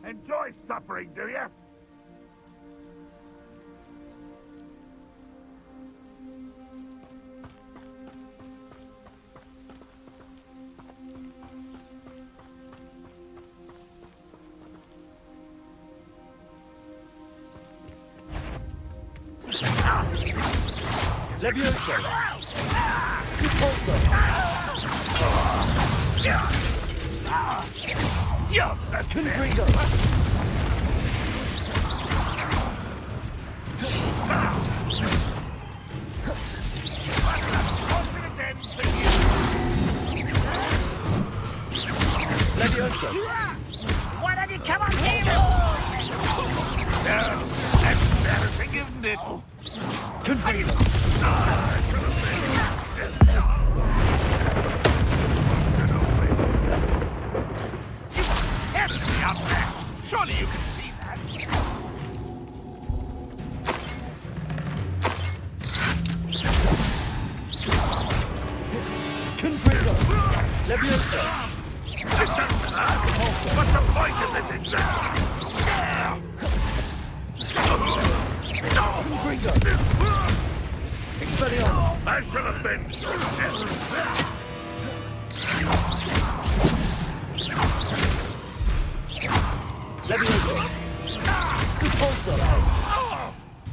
Enjoy suffering, do you? Levioso! Repulso! Yes, Confringo! Levioso! Why don't you come on here? that's embarrassing, isn't it? Confringo! Surely you can see that. Confringo! Levioso! What's the point of this exam? Confringo! Expelliarmus! I shall have been so Levioso! Repulso!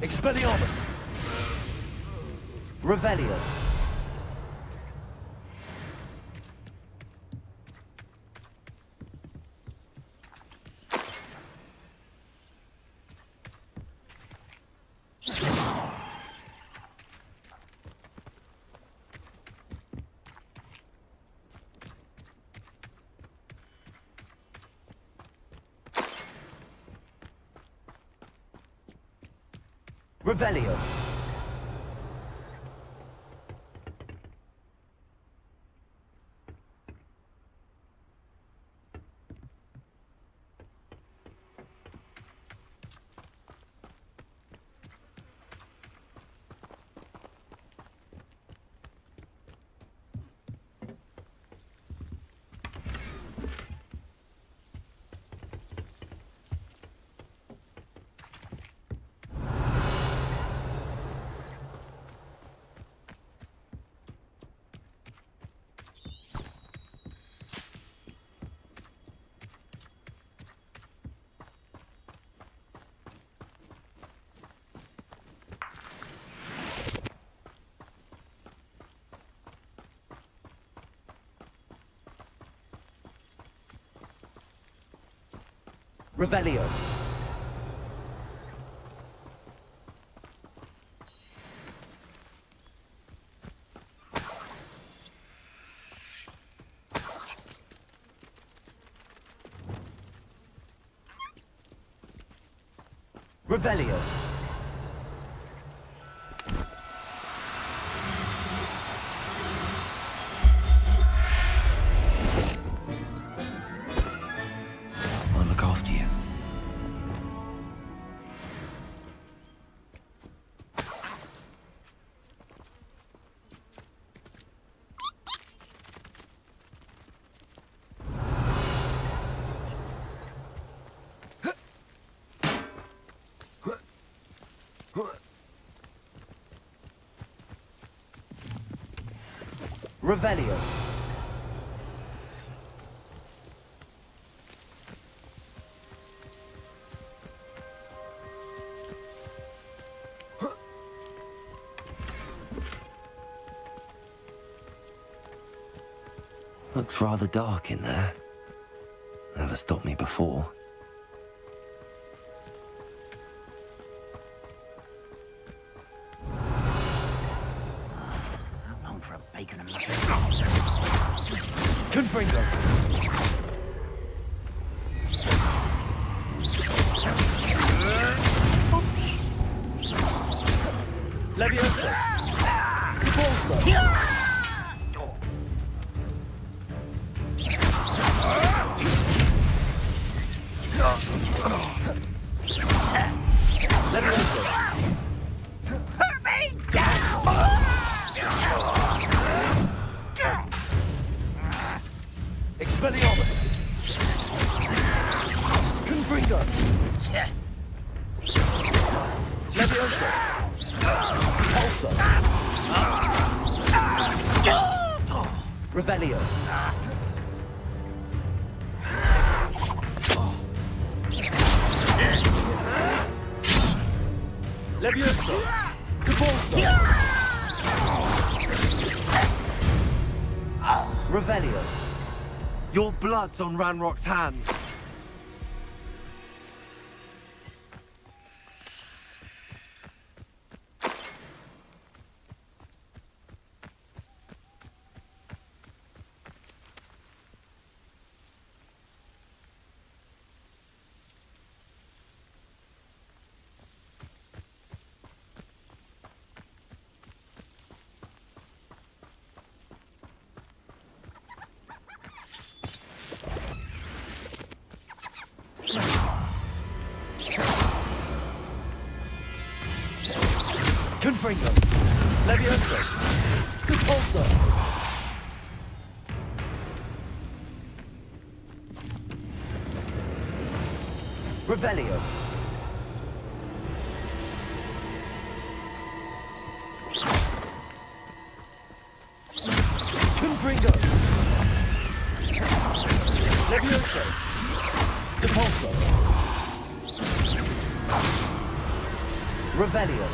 Expelliarmus! Revelio! Revelio. Revelio. Revelio. I'll look after you. Revelio. Looks rather dark in there. Never stopped me before. How long for a bacon and mushroom? Confringo. Levioso. Repulso. Levioso. Hurt me down! Expelliarmus. Confringo. Confringo. Tch. Levioso. Pulsar. Revelio. Levioso. Depulso. Revelio. Your blood's on Ranrock's hands. Confringo. Levioso. Depulso. Revelio. Confringo. Levioso. Depulso. Revelio.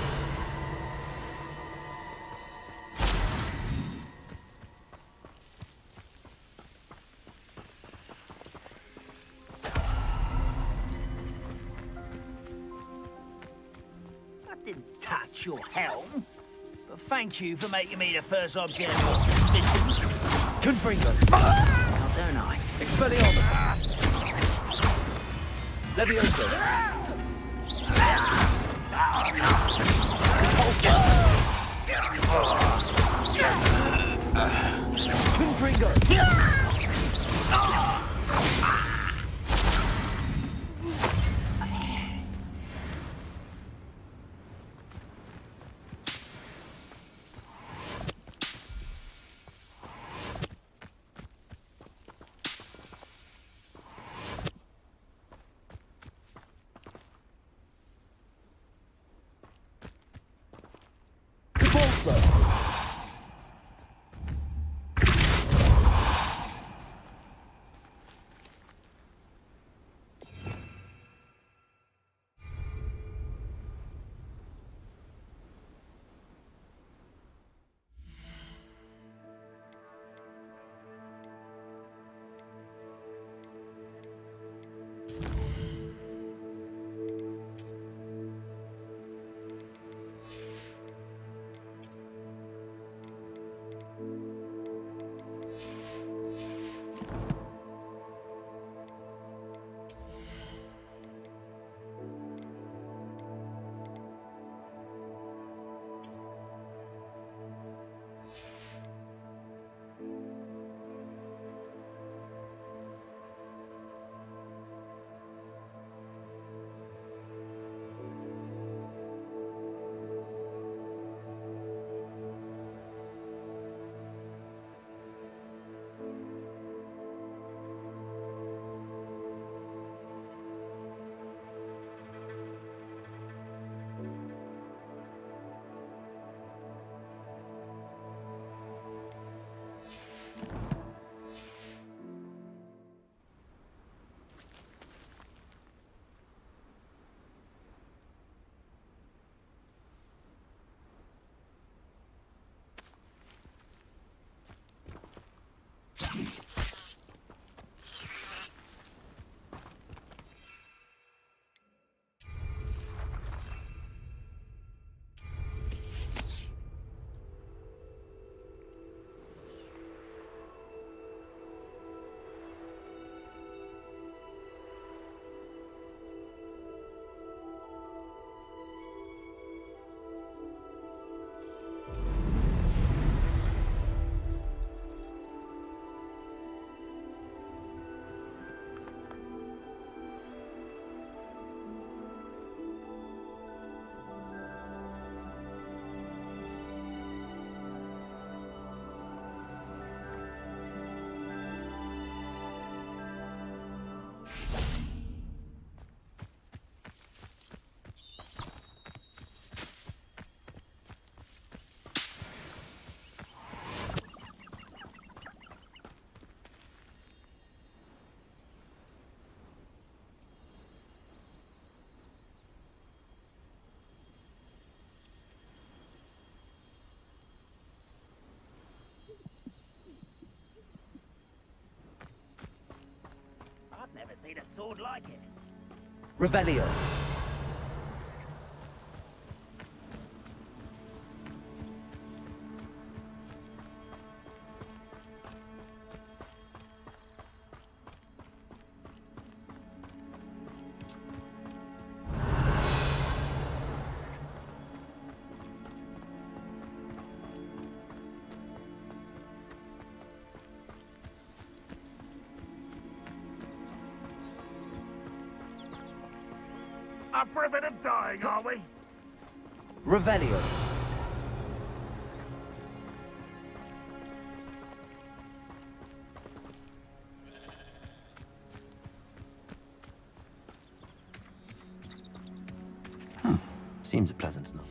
I didn't touch your helm. But thank you for making me the first object of your suspicions. Confringo. Now don't I? Expelliarmus. Levioso. Confringo. Depulso. sword like it. Revelio. Up for a bit of dying, are we? Revelio. Seems pleasant enough.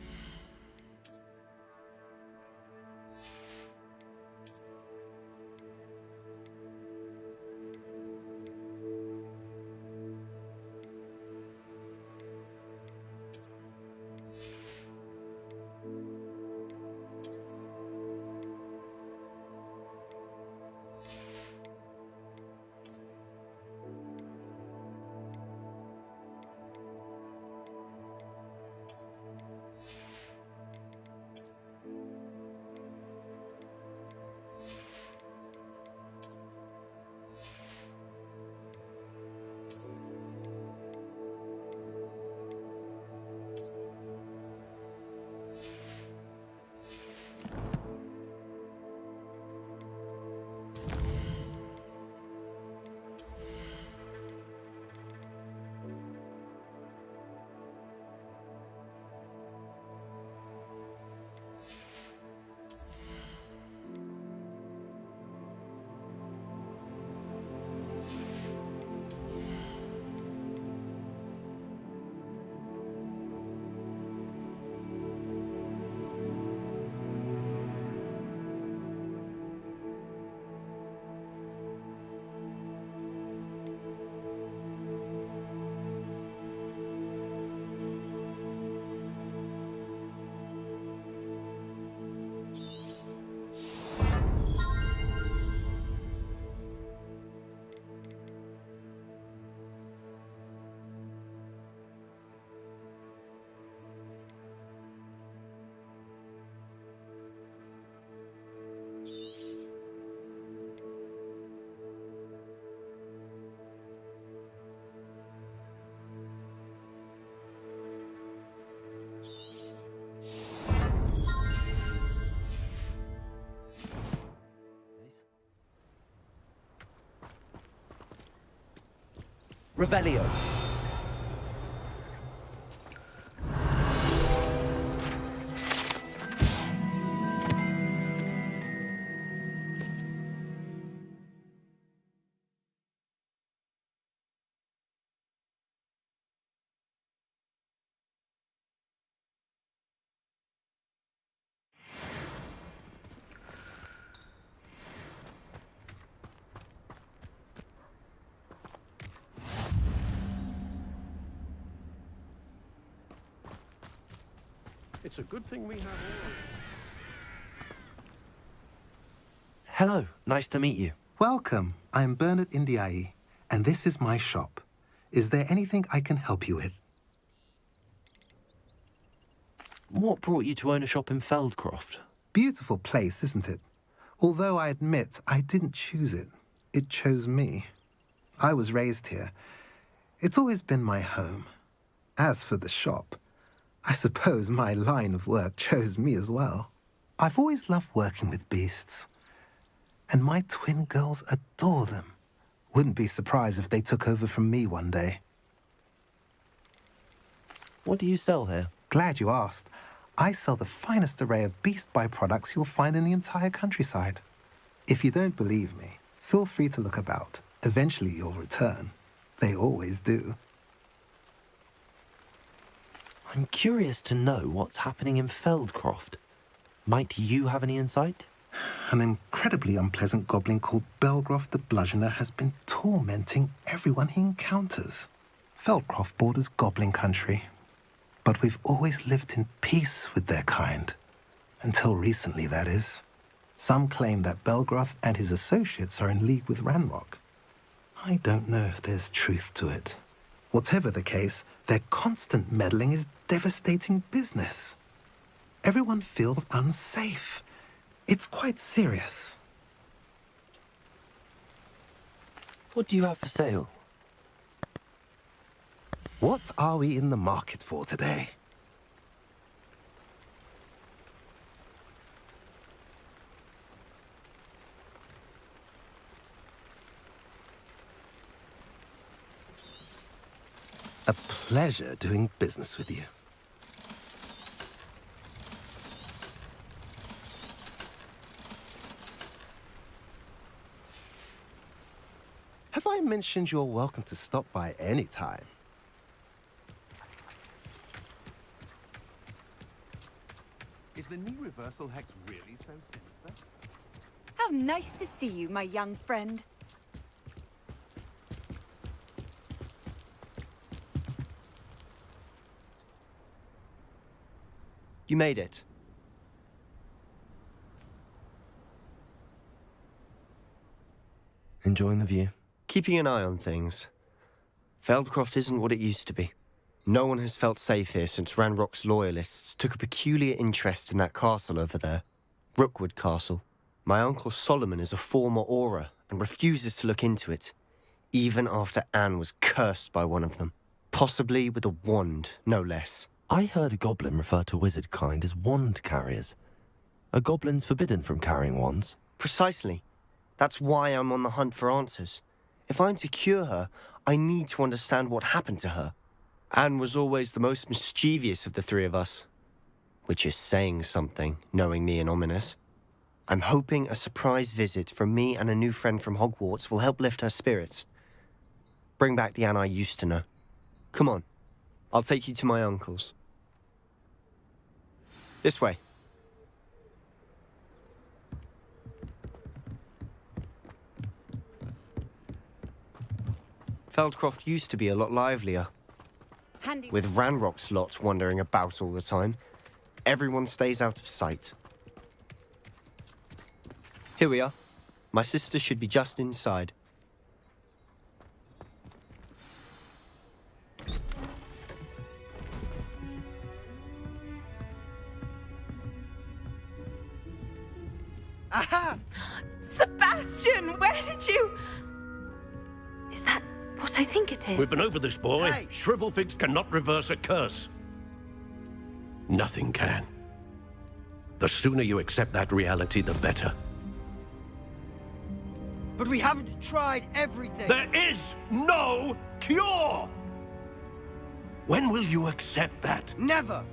Revelio. It's a good thing we have all. Hello, nice to meet you. Welcome. I'm Bernard Indiaye, and this is my shop. Is there anything I can help you with? What brought you to own a shop in Feldcroft? Beautiful place, isn't it? Although I admit I didn't choose it. It chose me. I was raised here. It's always been my home. As for the shop, I suppose my line of work chose me as well. I've always loved working with beasts. And my twin girls adore them. Wouldn't be surprised if they took over from me one day. What do you sell here? Glad you asked. I sell the finest array of beast byproducts you'll find in the entire countryside. If you don't believe me, feel free to look about. Eventually you'll return. They always do. I'm curious to know what's happening in Feldcroft. Might you have any insight? An incredibly unpleasant goblin called Belgroth the Bludgeoner has been tormenting everyone he encounters. Feldcroft borders goblin country, but we've always lived in peace with their kind. Until recently, that is. Some claim that Belgroth and his associates are in league with Ranrock. I don't know if there's truth to it. Whatever the case, their constant meddling is devastating business. Everyone feels unsafe. It's quite serious. What do you have for sale? What are we in the market for today? A pleasure doing business with you. Have I mentioned you're welcome to stop by any time? Is the new reversal hex really so sinister? How nice to see you, my young friend. You made it. Enjoying the view? Keeping an eye on things. Feldcroft isn't what it used to be. No one has felt safe here since Ranrock's loyalists took a peculiar interest in that castle over there. Rookwood Castle. My uncle Solomon is a former Auror and refuses to look into it, even after Anne was cursed by one of them. Possibly with a wand, no less. I heard a goblin refer to wizard kind as wand carriers. Are goblins forbidden from carrying wands? Precisely. That's why I'm on the hunt for answers. If I'm to cure her, I need to understand what happened to her. Anne was always the most mischievous of the three of us. Which is saying something, knowing me and Ominous. I'm hoping a surprise visit from me and a new friend from Hogwarts will help lift her spirits. Bring back the Anne I used to know. Come on, I'll take you to my uncle's. This way. Feldcroft used to be a lot livelier. Handy. With Ranrock's lot wandering about all the time, everyone stays out of sight. Here we are. My sister should be just inside. Aha! Sebastian, where did you... Is that what I think it is? We've been over this, boy. Hey. Shrivelfigs cannot reverse a curse. Nothing can. The sooner you accept that reality, the better. But we haven't tried everything. There is no cure! When will you accept that? Never.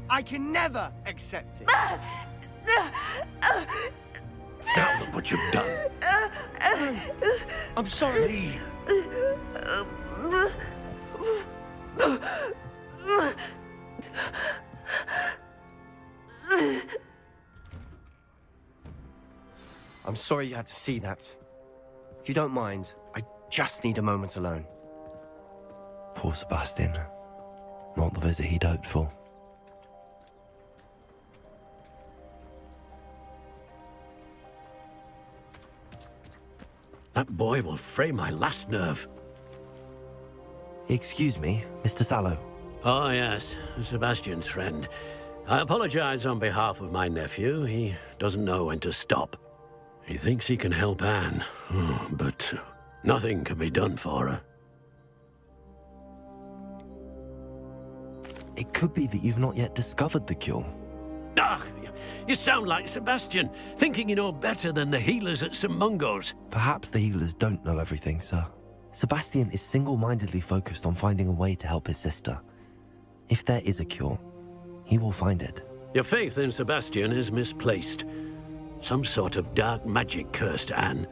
I can never accept it. Now look what you've done. I'm sorry. Leave. I'm sorry you had to see that. If you don't mind, I just need a moment alone. Poor Sebastian. Not the visit he'd hoped for. That boy will fray my last nerve. Excuse me, Mr. Sallow. Oh, yes, Sebastian's friend. I apologize on behalf of my nephew. He doesn't know when to stop. He thinks he can help Anne, but nothing can be done for her. It could be that you've not yet discovered the cure. Ah, you sound like Sebastian, thinking you know better than the healers at St. Mungo's. Perhaps the healers don't know everything, sir. Sebastian is single-mindedly focused on finding a way to help his sister. If there is a cure, he will find it. Your faith in Sebastian is misplaced. Some sort of dark magic cursed Anne,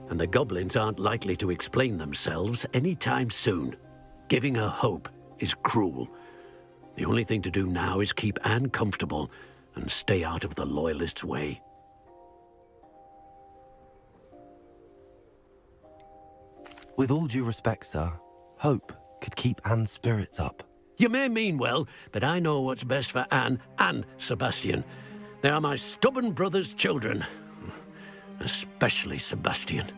and the goblins aren't likely to explain themselves anytime soon. Giving her hope is cruel. The only thing to do now is keep Anne comfortable and stay out of the Loyalists' way. With all due respect, sir, hope could keep Anne's spirits up. You may mean well, but I know what's best for Anne and Sebastian. They are my stubborn brother's children. Especially Sebastian.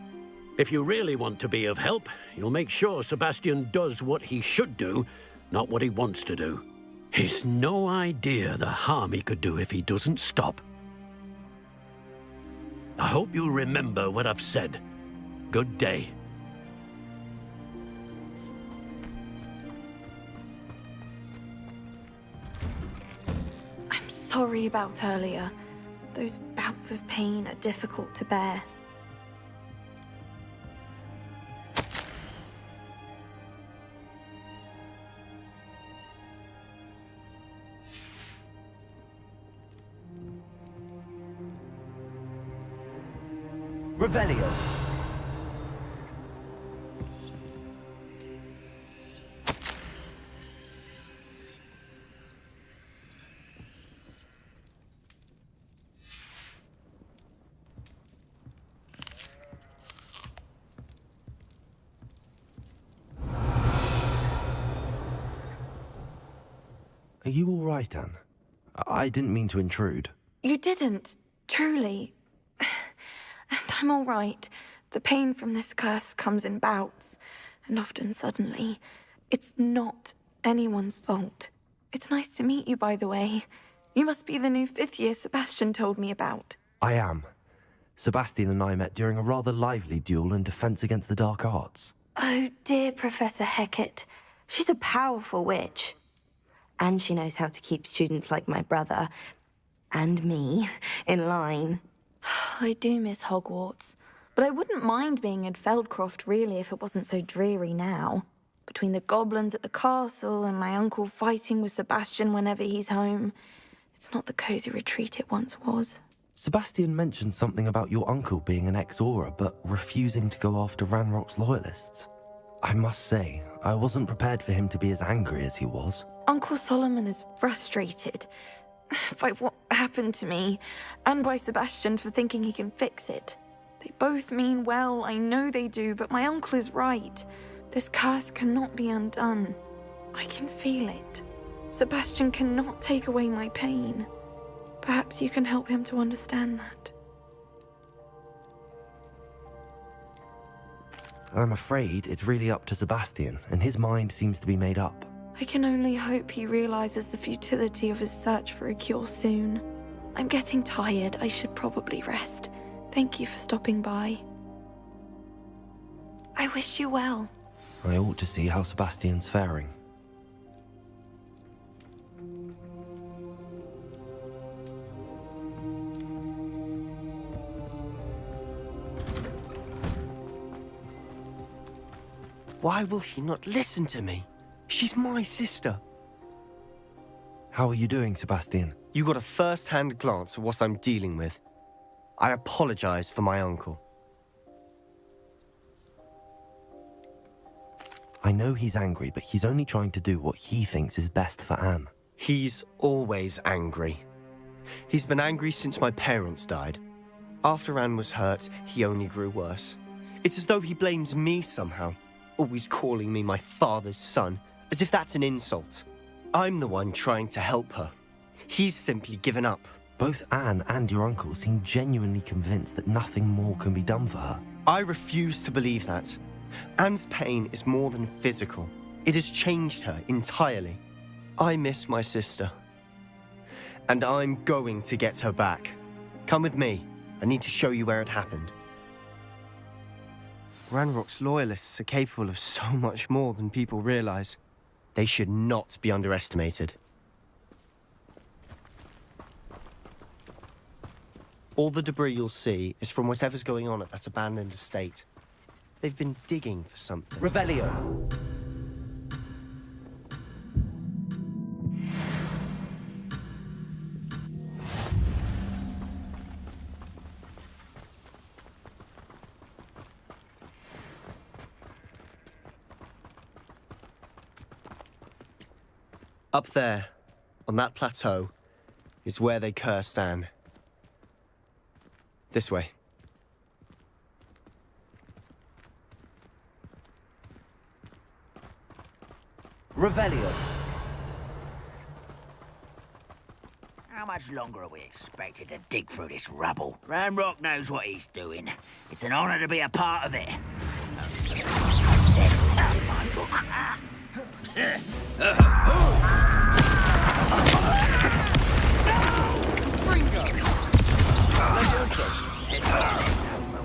If you really want to be of help, you'll make sure Sebastian does what he should do, not what he wants to do. He's no idea the harm he could do if he doesn't stop. I hope you remember what I've said. Good day. I'm sorry about earlier. Those bouts of pain are difficult to bear. Revelio. Are you all right, Anne? I didn't mean to intrude. You didn't, truly. And I'm all right. The pain from this curse comes in bouts, and often suddenly. It's not anyone's fault. It's nice to meet you, by the way. You must be the new 5th year Sebastian told me about. I am. Sebastian and I met during a rather lively duel in defense against the dark arts. Oh, dear Professor Hecat. She's a powerful witch. And she knows how to keep students like my brother, and me, in line. I do miss Hogwarts, but I wouldn't mind being in Feldcroft, really, if it wasn't so dreary now. Between the goblins at the castle and my uncle fighting with Sebastian whenever he's home, it's not the cosy retreat it once was. Sebastian mentioned something about your uncle being an ex-Auror, but refusing to go after Ranrock's loyalists. I must say, I wasn't prepared for him to be as angry as he was. Uncle Solomon is frustrated by what happened to me, and by Sebastian for thinking he can fix it. They both mean well, I know they do, but my uncle is right. This curse cannot be undone. I can feel it. Sebastian cannot take away my pain. Perhaps you can help him to understand that. I'm afraid it's really up to Sebastian, and his mind seems to be made up. I can only hope he realizes the futility of his search for a cure soon. I'm getting tired. I should probably rest. Thank you for stopping by. I wish you well. I ought to see how Sebastian's faring. Why will he not listen to me? She's my sister. How are you doing, Sebastian? You got a first-hand glance at what I'm dealing with. I apologize for my uncle. I know he's angry, but he's only trying to do what he thinks is best for Anne. He's always angry. He's been angry since my parents died. After Anne was hurt, he only grew worse. It's as though he blames me somehow, always calling me my father's son, as if that's an insult. I'm the one trying to help her. He's simply given up. Both Anne and your uncle seem genuinely convinced that nothing more can be done for her. I refuse to believe that. Anne's pain is more than physical. It has changed her entirely. I miss my sister. And I'm going to get her back. Come with me. I need to show you where it happened. Ranrock's loyalists are capable of so much more than people realize. They should not be underestimated. All the debris you'll see is from whatever's going on at that abandoned estate. They've been digging for something. Revelio. Up there, on that plateau, is where they cursed Anne. This way. Revelio. much longer are we expected to dig through this rubble? Ranrock knows what he's doing. It's an honor to be a part of it. My book.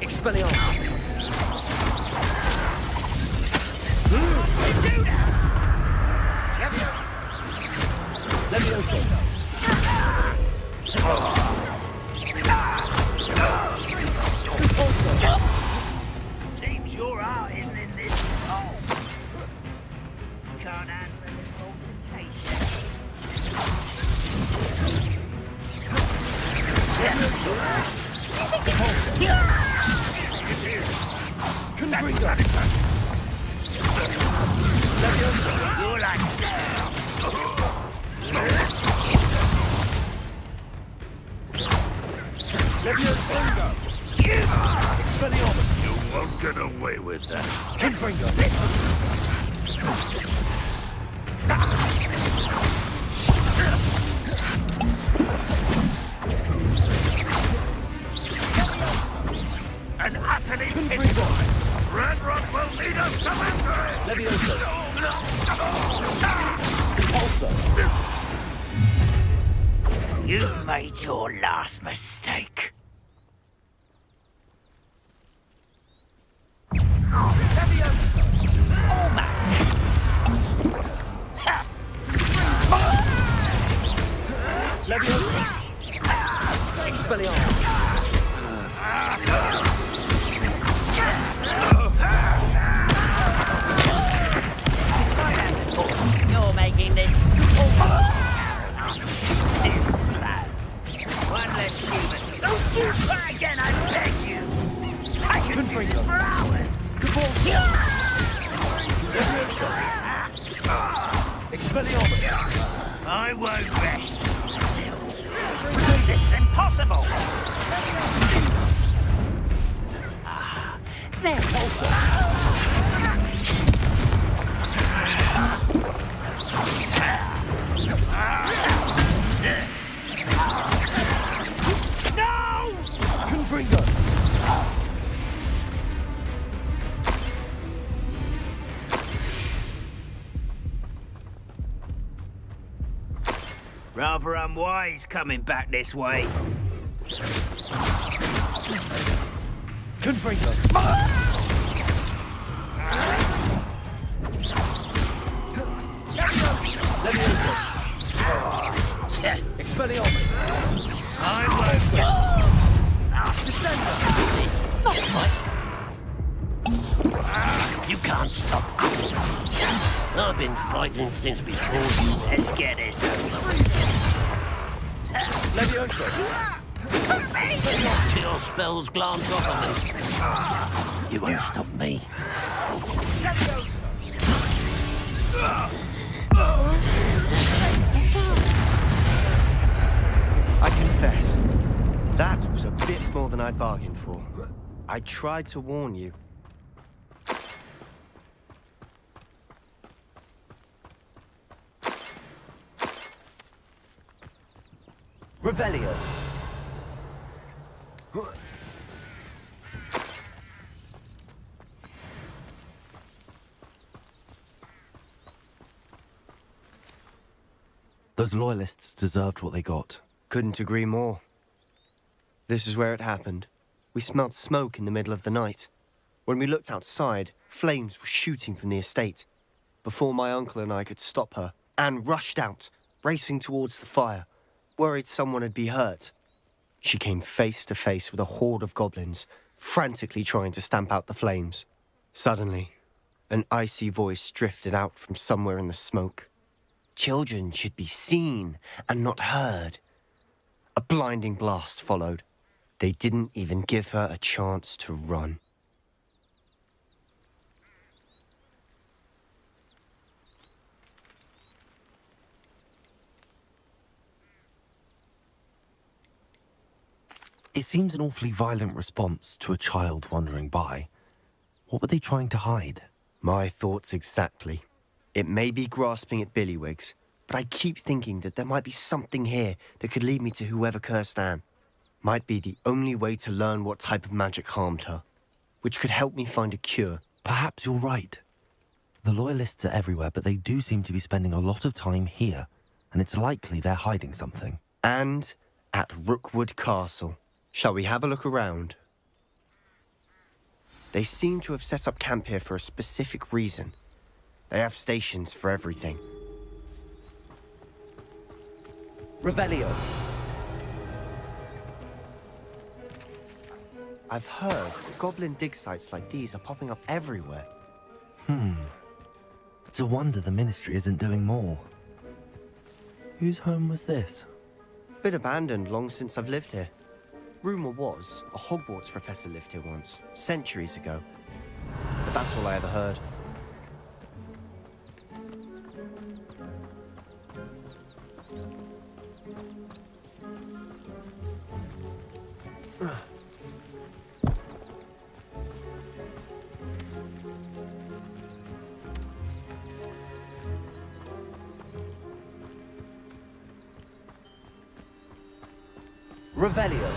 Expelliarmus. Levioso. Seems your heart isn't in this hole. Can't handle a little You're like Expelliarmus. You won't get away with that. Confringo. An utterly pitiful. Ranrock will need us to enter. Levioso. Repulsor. You've made your last mistake. Levioso. Expelliarmus. You're making this too slow. One less human. Don't do that again, I beg you. I can do this for hours. Expelliarmus. I won't rest. This is impossible. There. No! Confringo. Rather unwise coming back this way. Confringo. Levioso. Expelliarmus. I won't get... Descender. Not quite. You can't stop us. I've been fighting since before you. Let's get this over. Levioso. Your spells glance off of me. You won't stop me. I confess, that was a bit more than I'd bargained for. I tried to warn you. Revelio. Those loyalists deserved what they got. Couldn't agree more. This is where it happened. We smelled smoke in the middle of the night. When we looked outside, flames were shooting from the estate. Before my uncle and I could stop her, Anne rushed out, racing towards the fire, worried someone had been hurt. She came face to face with a horde of goblins, frantically trying to stamp out the flames. Suddenly, an icy voice drifted out from somewhere in the smoke. Children should be seen and not heard. A blinding blast followed. They didn't even give her a chance to run. It seems an awfully violent response to a child wandering by. What were they trying to hide? My thoughts exactly. It may be grasping at billywhigs, but I keep thinking that there might be something here that could lead me to whoever cursed Anne. Might be the only way to learn what type of magic harmed her, which could help me find a cure. Perhaps you're right. The Loyalists are everywhere, but they do seem to be spending a lot of time here, and it's likely they're hiding something. And at Rookwood Castle. Shall we have a look around? They seem to have set up camp here for a specific reason. They have stations for everything. Revelio. I've heard goblin dig sites like these are popping up everywhere. It's a wonder the Ministry isn't doing more. Whose home was this? Been abandoned long since I've lived here. Rumour was a Hogwarts professor lived here once, centuries ago. But that's all I ever heard. Revelio.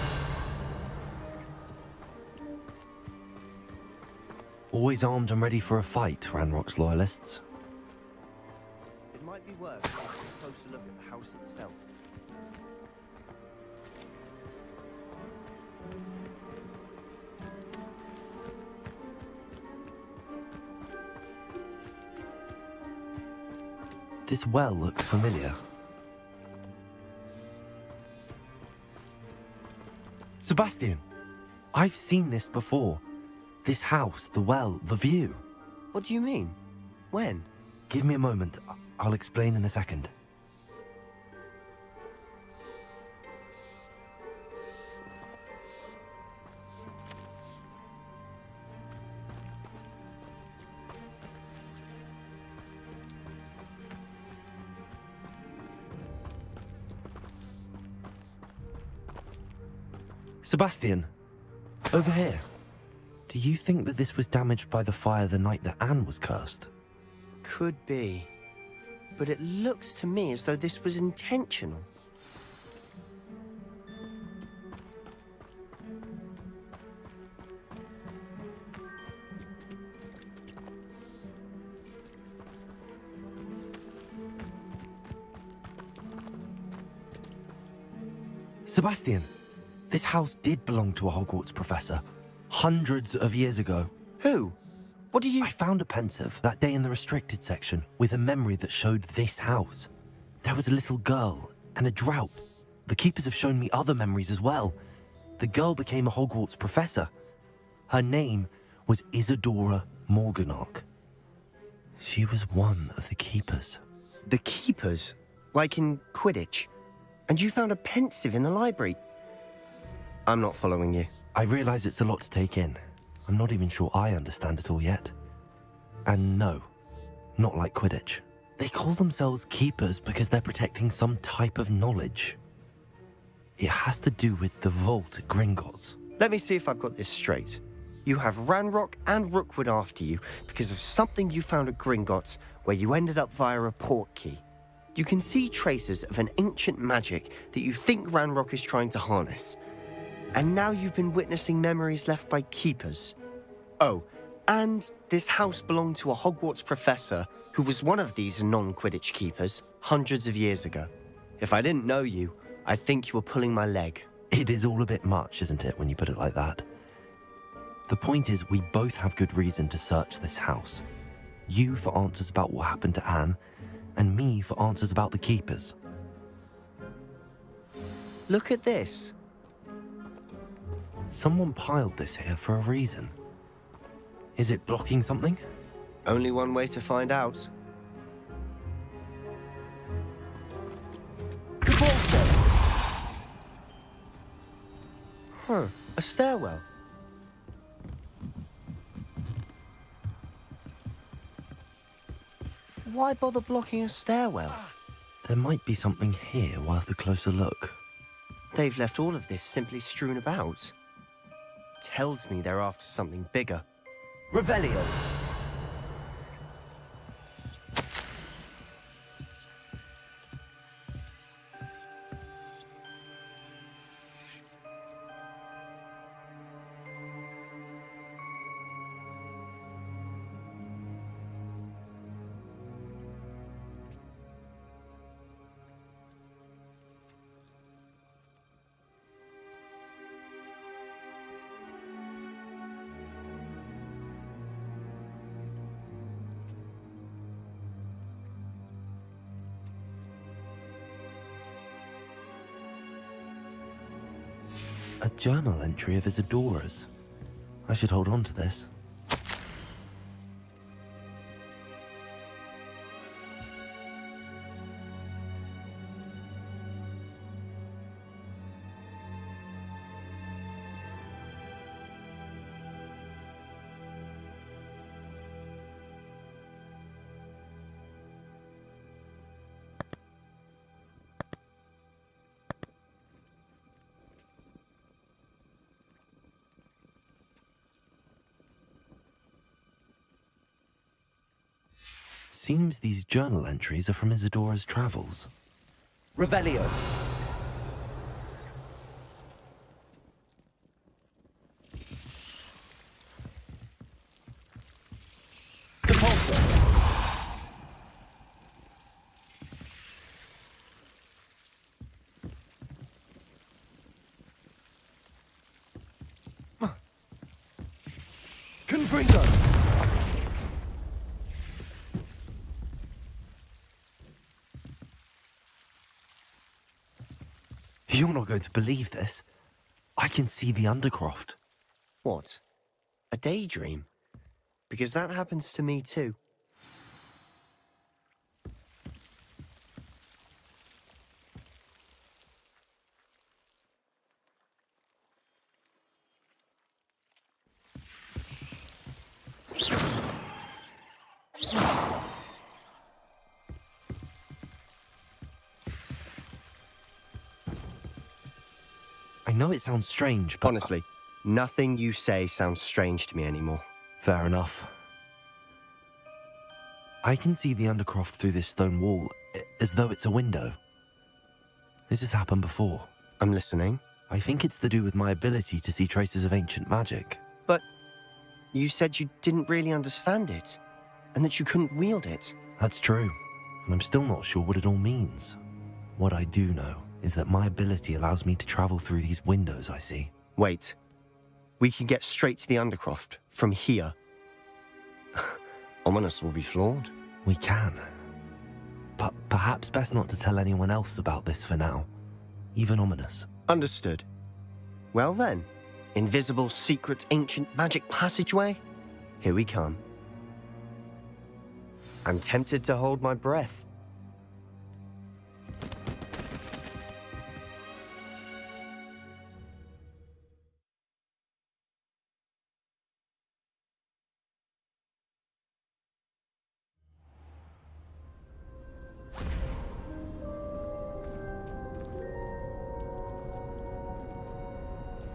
Always armed and ready for a fight, Ranrock's Loyalists. It might be worth taking a closer look at the house itself. This well looks familiar. Sebastian! I've seen this before. This house, the well, the view. What do you mean? When? Give me a moment. I'll explain in a second. Sebastian, over here. Do you think that this was damaged by the fire the night that Anne was cursed? Could be. But it looks to me as though this was intentional. Sebastian, this house did belong to a Hogwarts professor. Hundreds of years ago. Who? What do you... I found a pensive that day in the restricted section with a memory that showed this house. There was a little girl and a drought. The keepers have shown me other memories as well. The girl became a Hogwarts professor. Her name was Isadora Morganach. She was one of the keepers. The keepers? Like in Quidditch? And you found a pensive in the library? I'm not following you. I realize it's a lot to take in. I'm not even sure I understand it all yet. And no, not like Quidditch. They call themselves keepers because they're protecting some type of knowledge. It has to do with the vault at Gringotts. Let me see if I've got this straight. You have Ranrock and Rookwood after you because of something you found at Gringotts where you ended up via a port key. You can see traces of an ancient magic that you think Ranrock is trying to harness. And now you've been witnessing memories left by keepers. Oh, and this house belonged to a Hogwarts professor who was one of these non-Quidditch keepers hundreds of years ago. If I didn't know you, I'd think you were pulling my leg. It is all a bit much, isn't it, when you put it like that? The point is, we both have good reason to search this house. You for answers about what happened to Anne, and me for answers about the keepers. Look at this. Someone piled this here for a reason. Is it blocking something? Only one way to find out. Huh, a stairwell. Why bother blocking a stairwell? There might be something here worth a closer look. They've left all of this simply strewn about. Tells me they're after something bigger. Revelio. A journal entry of Isadora's. I should hold on to this. Seems these journal entries are from Isadora's travels. Revelio. Compulsor. Confringo. You're not going to believe this. I can see the Undercroft. What? A daydream? Because that happens to me too. I know it sounds strange, but... Honestly, nothing you say sounds strange to me anymore. Fair enough. I can see the Undercroft through this stone wall, as though it's a window. This has happened before. I'm listening. I think it's to do with my ability to see traces of ancient magic. But you said you didn't really understand it, and that you couldn't wield it. That's true, and I'm still not sure what it all means. What I do know is that my ability allows me to travel through these windows I see. Wait. We can get straight to the Undercroft from here. Ominous will be flawed. We can. But perhaps best not to tell anyone else about this for now. Even Ominous. Understood. Well then, invisible, secret, ancient magic passageway? Here we come. I'm tempted to hold my breath.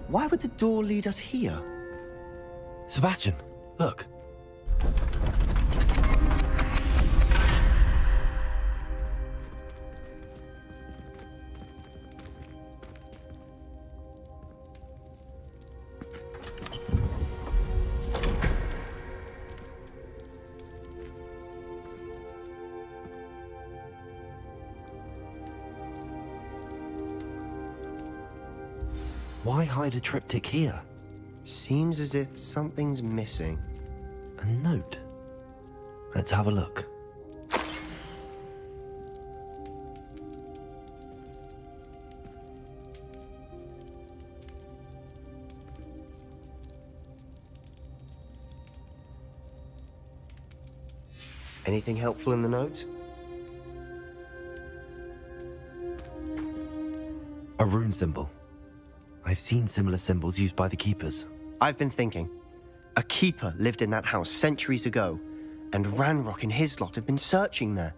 Why would the door lead us here? Sebastian, look. Why hide a triptych here? Seems as if something's missing. A note. Let's have a look. Anything helpful in the note? A rune symbol. I've seen similar symbols used by the keepers. I've been thinking. A keeper lived in that house centuries ago, and Ranrock and his lot have been searching there.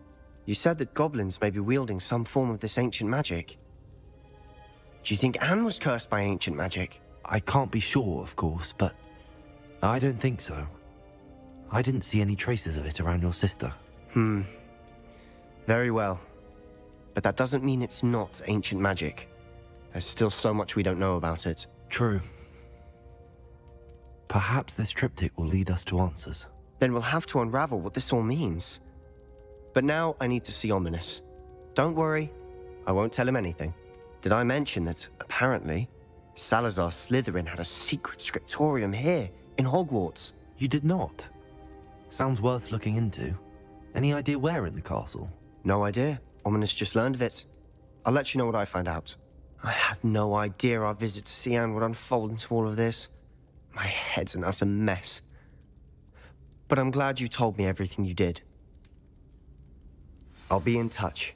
You said that goblins may be wielding some form of this ancient magic. Do you think Anne was cursed by ancient magic? I can't be sure, of course, but I don't think so. I didn't see any traces of it around your sister. Very well. But that doesn't mean it's not ancient magic. There's still so much we don't know about it. True. Perhaps this triptych will lead us to answers. Then we'll have to unravel what this all means. But now I need to see Ominous. Don't worry, I won't tell him anything. Did I mention that, apparently, Salazar Slytherin had a secret scriptorium here, in Hogwarts? You did not? Sounds worth looking into. Any idea where in the castle? No idea. Ominous just learned of it. I'll let you know what I find out. I had no idea our visit to Sian would unfold into all of this. My head's an utter mess. But I'm glad you told me everything you did. I'll be in touch.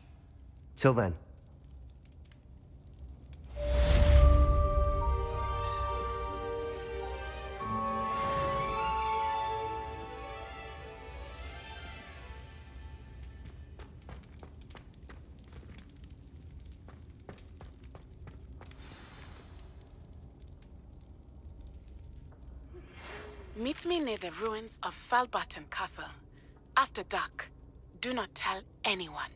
Till then. Meet me near the ruins of Falbaton Castle. After dark. Do not tell anyone.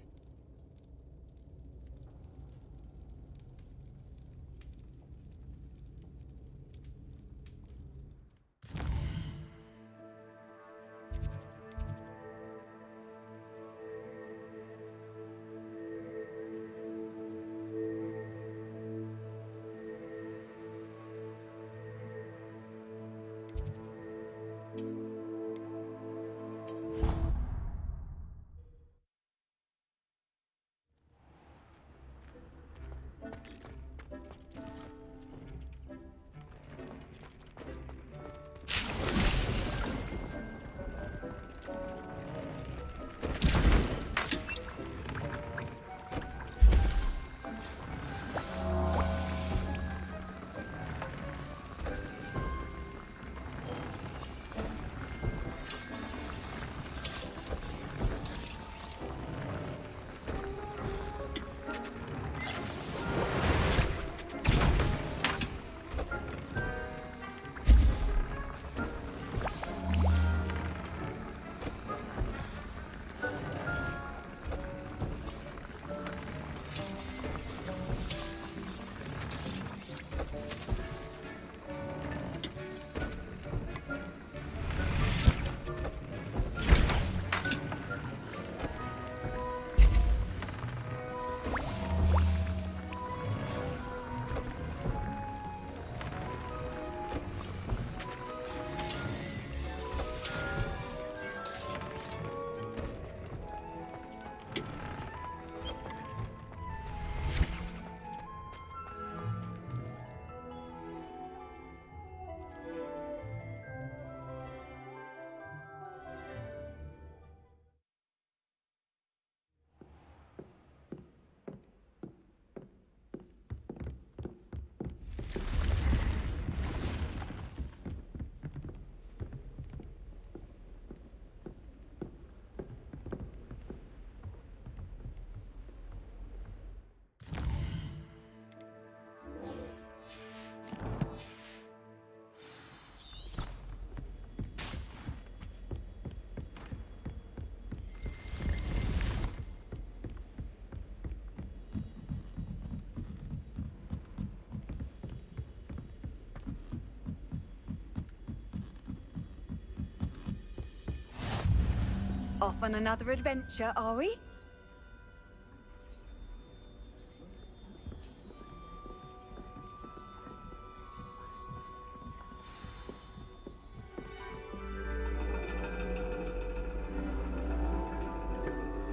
Off on another adventure, are we?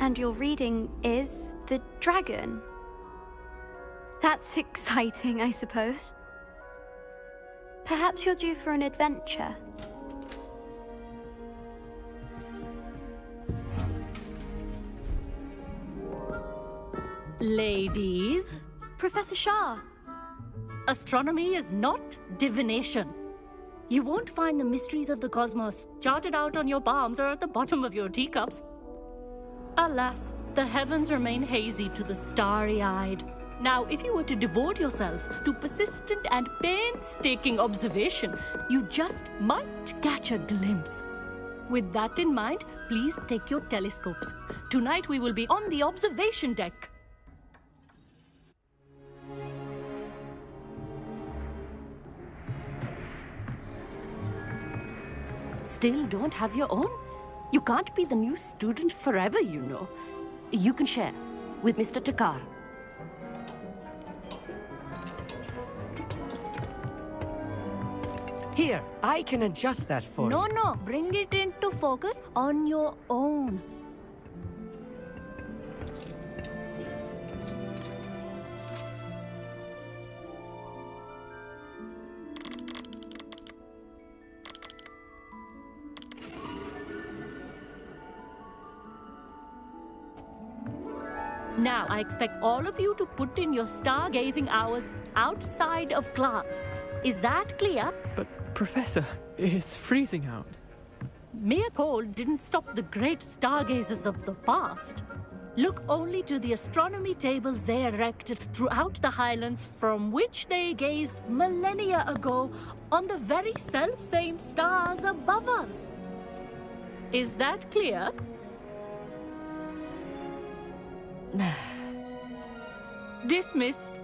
And your reading is The Dragon. That's exciting, I suppose. Perhaps you're due for an adventure. Ladies. Professor Shah. Astronomy is not divination. You won't find the mysteries of the cosmos charted out on your palms or at the bottom of your teacups. Alas, the heavens remain hazy to the starry-eyed. Now, if you were to devote yourselves to persistent and painstaking observation, you just might catch a glimpse. With that in mind, please take your telescopes. Tonight we will be on the observation deck. Still don't have your own? You can't be the new student forever, you know. You can share with Mr. Takar. Here, I can adjust that for you. No, bring it into focus on your own. Now, I expect all of you to put in your stargazing hours outside of class. Is that clear? But, Professor, it's freezing out. Mere cold didn't stop the great stargazers of the past. Look only to the astronomy tables they erected throughout the Highlands from which they gazed millennia ago on the very self-same stars above us. Is that clear? Dismissed.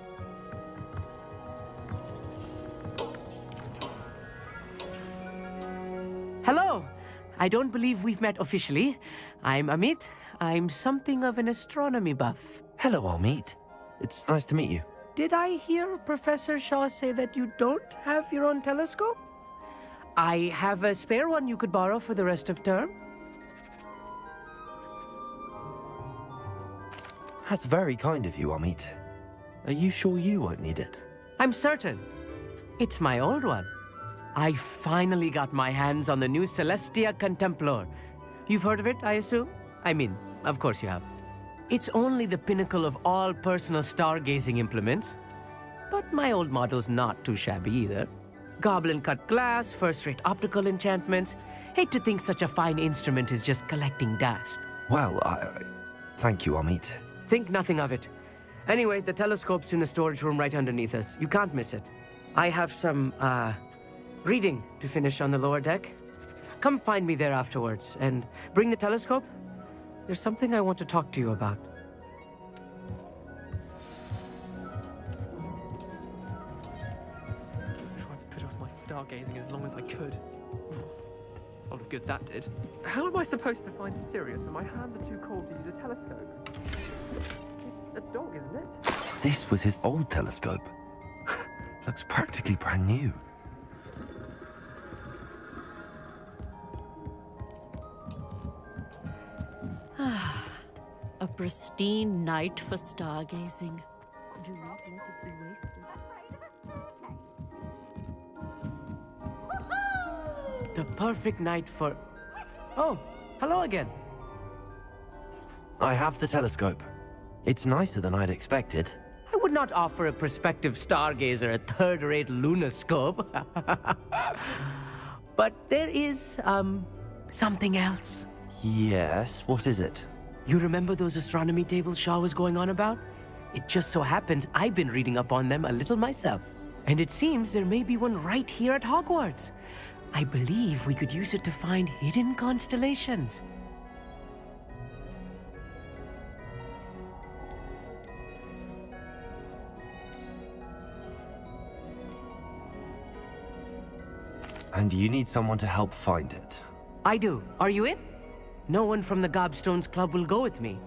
Hello. I don't believe we've met officially. I'm Amit. I'm something of an astronomy buff. Hello, Amit. It's nice to meet you. Did I hear Professor Shaw say that you don't have your own telescope? I have a spare one you could borrow for the rest of term. That's very kind of you, Amit. Are you sure you won't need it? I'm certain. It's my old one. I finally got my hands on the new Celestia Contemplar. You've heard of it, I assume? I mean, of course you have. It's only the pinnacle of all personal stargazing implements. But my old model's not too shabby either. Goblin-cut glass, first-rate optical enchantments. Hate to think such a fine instrument is just collecting dust. Well, thank you, Amit. Think nothing of it. Anyway, the telescope's in the storage room right underneath us. You can't miss it. I have some, reading to finish on the lower deck. Come find me there afterwards, and bring the telescope. There's something I want to talk to you about. I tried to put off my stargazing as long as I could. A lot of good that did. How am I supposed to find Sirius when my hands are too cold to use a telescope? It's a dog, isn't it? This was his old telescope. Looks practically brand new. A pristine night for stargazing. Do not let it be wasted. The perfect night for... Oh, hello again. I have the telescope. It's nicer than I'd expected. I would not offer a prospective stargazer a third-rate lunoscope. But there is, something else. Yes, what is it? You remember those astronomy tables Shaw was going on about? It just so happens I've been reading up on them a little myself. And it seems there may be one right here at Hogwarts. I believe we could use it to find hidden constellations. And you need someone to help find it. I do. Are you in? No one from the Gobstones Club will go with me.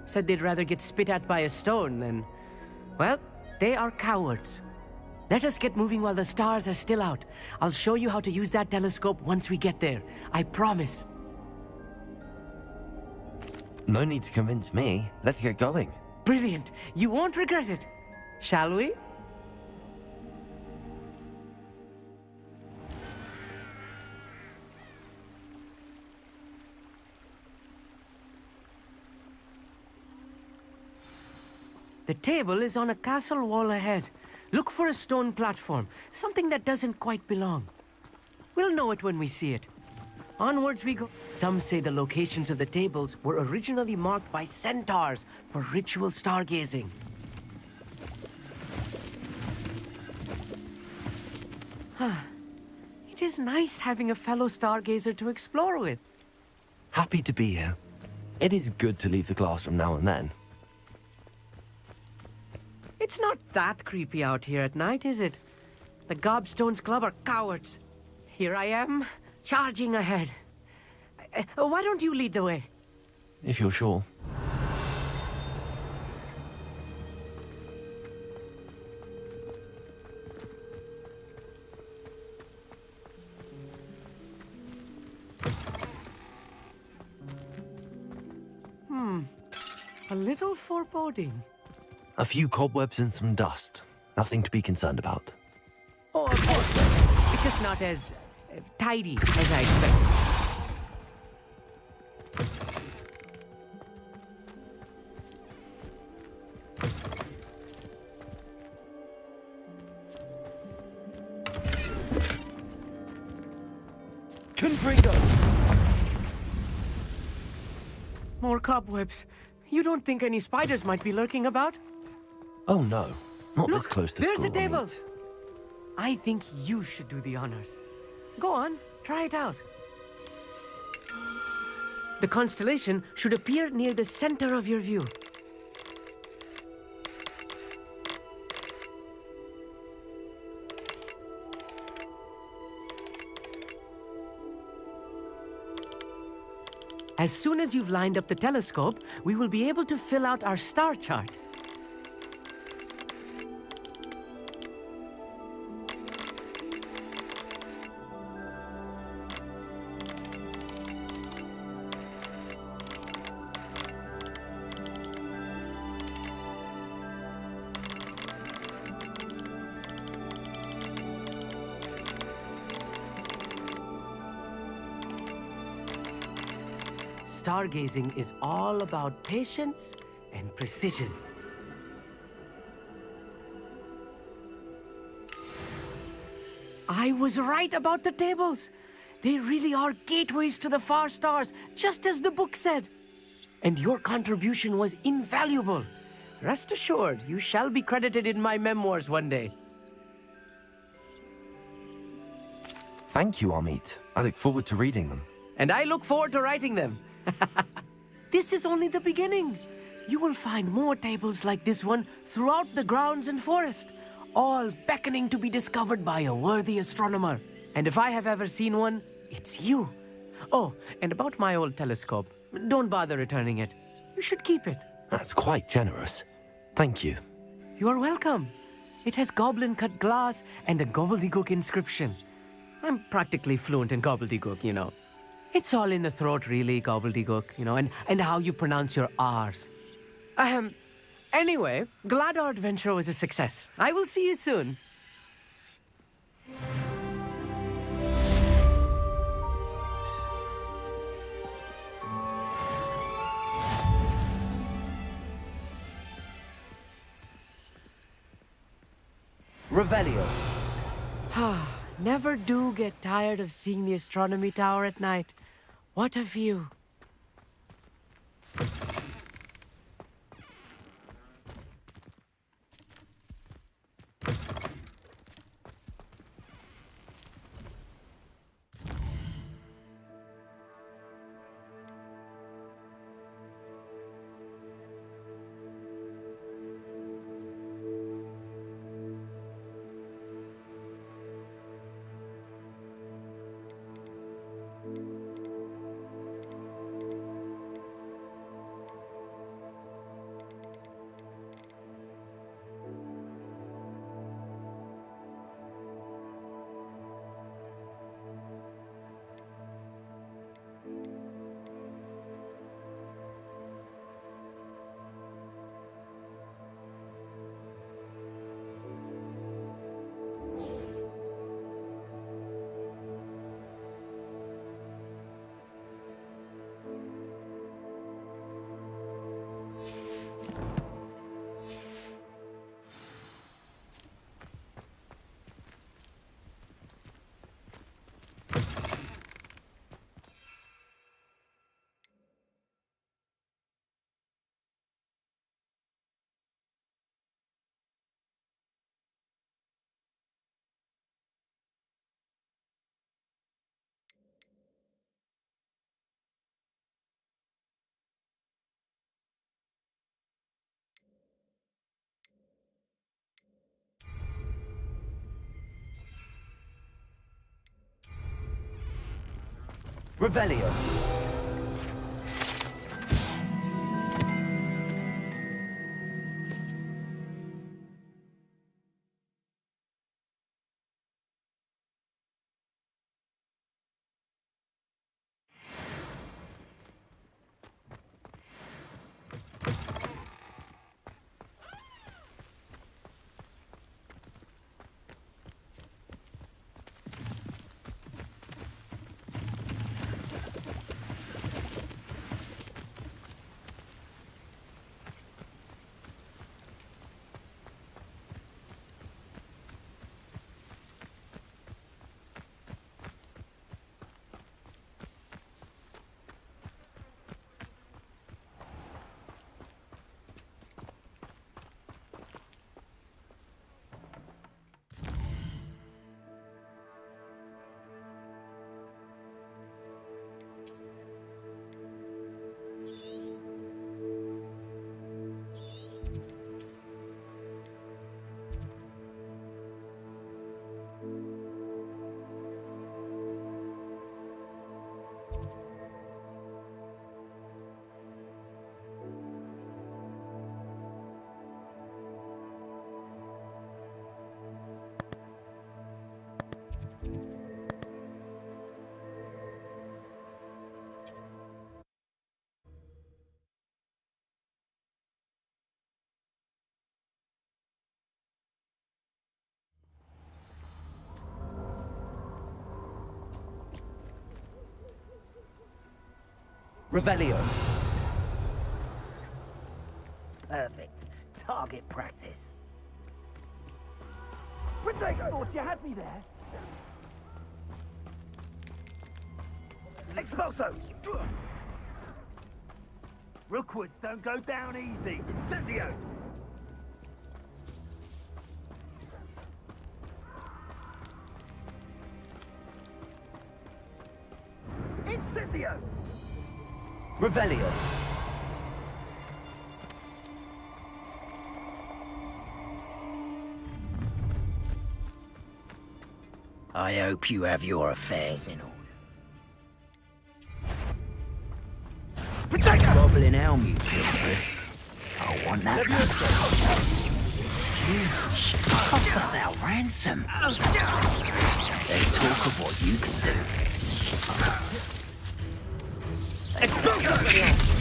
Said they'd rather get spit at by a stone than... Well, they are cowards. Let us get moving while the stars are still out. I'll show you how to use that telescope once we get there. I promise. No need to convince me. Let's get going. Brilliant. You won't regret it. Shall we? The table is on a castle wall ahead. Look for a stone platform, something that doesn't quite belong. We'll know it when we see it. Onwards we go. Some say the locations of the tables were originally marked by centaurs for ritual stargazing. It is nice having a fellow stargazer to explore with. Happy to be here. It is good to leave the classroom now and then. It's not that creepy out here at night, is it? The Gobstones Club are cowards. Here I am, charging ahead. Why don't you lead the way? If you're sure. A little foreboding. A few cobwebs and some dust. Nothing to be concerned about. Oh, of course. It's just not as tidy as I expected. Confringo! More cobwebs. You don't think any spiders might be lurking about? Oh no, not Look, this close to there's school. a table. Amit. I think you should do the honors. Go on, try it out. The constellation should appear near the center of your view. As soon as you've lined up the telescope, we will be able to fill out our star chart. Stargazing is all about patience and precision. I was right about the tables. They really are gateways to the far stars, just as the book said. And your contribution was invaluable. Rest assured, you shall be credited in my memoirs one day. Thank you, Amit. I look forward to reading them. And I look forward to writing them. This is only the beginning. You will find more tables like this one throughout the grounds and forest, all beckoning to be discovered by a worthy astronomer. And if I have ever seen one, it's you. Oh, and about my old telescope, don't bother returning it. You should keep it. That's quite generous. Thank you. You are welcome. It has goblin-cut glass and a gobbledygook inscription. I'm practically fluent in gobbledygook, you know. It's all in the throat, really, gobbledygook, you know, and how you pronounce your R's. Anyway, glad our adventure was a success. I will see you soon. Revelio. Never do get tired of seeing the astronomy tower at night. What a view. Revelio. Revelio. Perfect. Target practice. Protego! Thought you had me there. Expulso! Rookwoods don't go down easy. Incendio! Incendio! Revelio. I hope you have your affairs in order. Protego! Goblin Elm, you Guildford. I want that. Offers our ransom. There's talk of what you can do.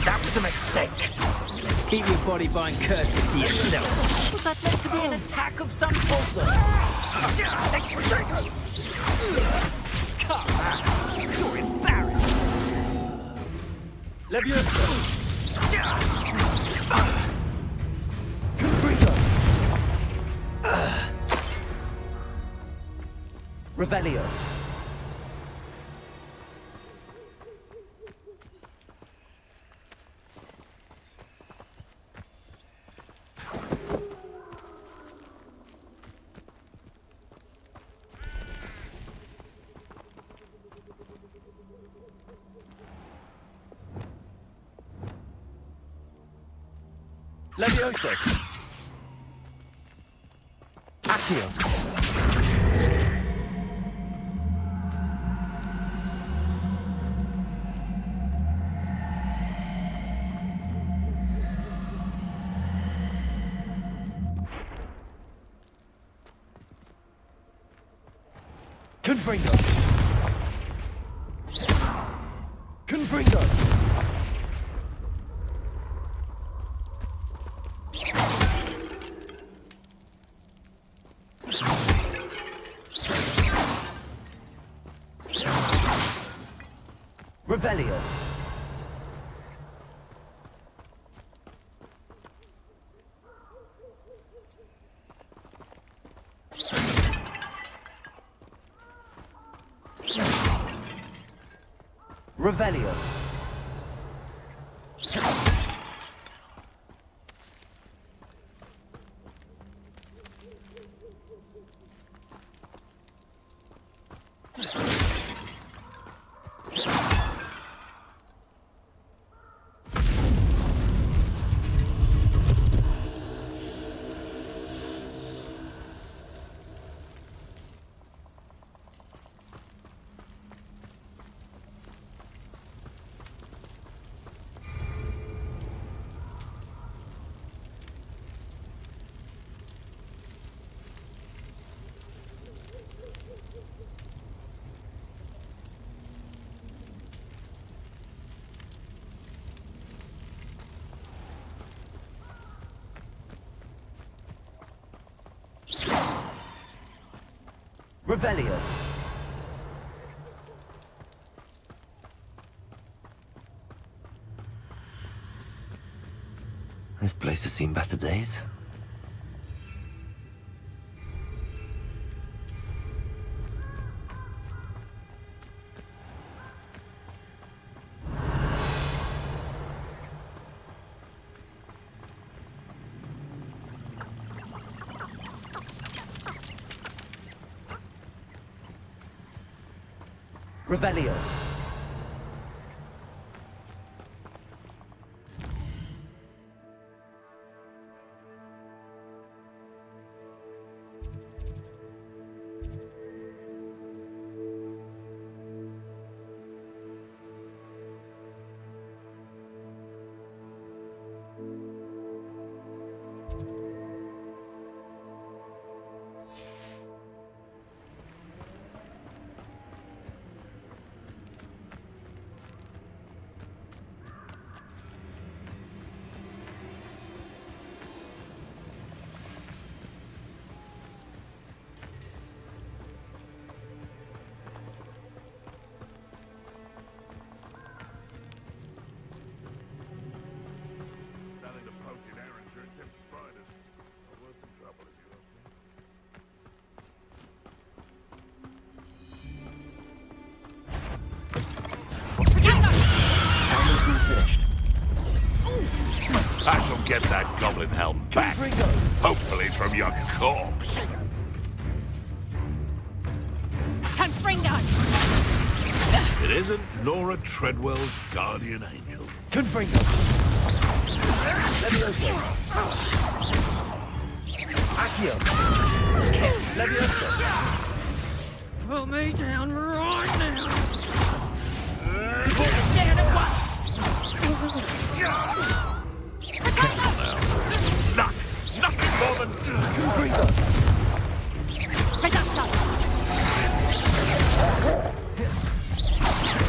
That was a mistake. Keep your body bind curses to yourself. Was that meant to be an attack of some sort? Come on. You're embarrassed. Leviosa. Revelio. Leviosa. Accio. Confringo. Confringo. Revelio. Revelio. Revelio. This place has seen better days. Revelio. goblin helm back. Hopefully from your corpse. Confringo! It isn't Laura Treadwell's guardian angel. Confringo! Levioso! Accio! Levioso! Put me down right now! Stand at once! Nothing more than... Confringo!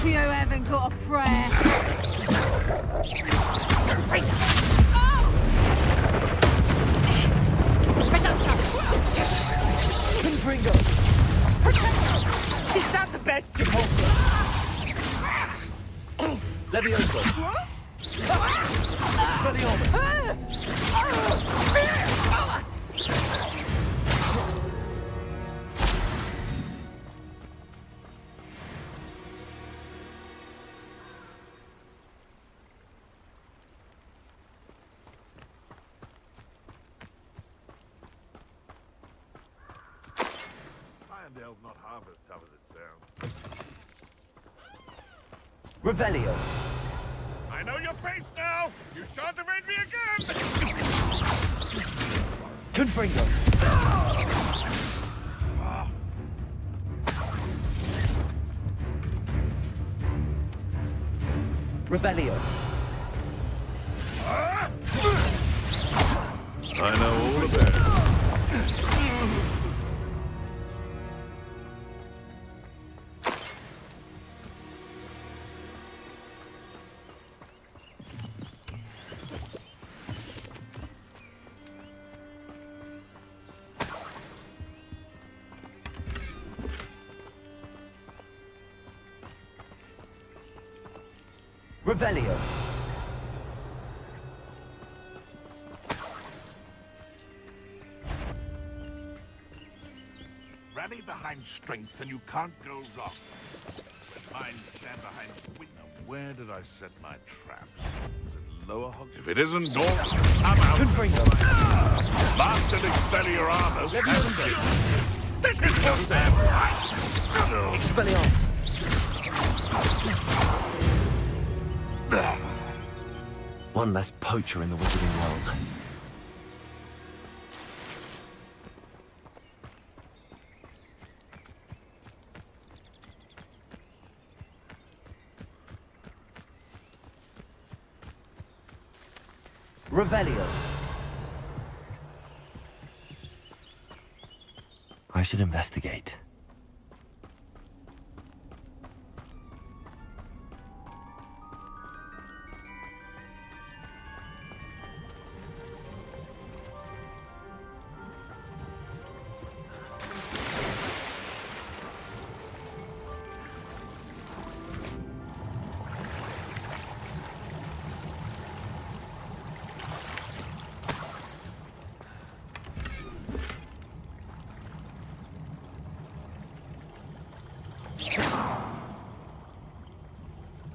You haven't got a prayer. Confringo! Is that the best you can Levioso! Expelliarmus! Irondale's not half as tough as it sounds. Revelio! I know your face now! You shan't evade me again! Confringo! Revelio! I know all about it. Revelio! Rally behind strength and you can't go wrong. When mine stand behind weakness. Where did I set my traps? Is it lower Hogwarts? If it isn't north, I'm out. Confringo! Master Expelliarmus has you. This is no Sam. Expelliarmus! One less poacher in the wizarding world. Revelio. I should investigate.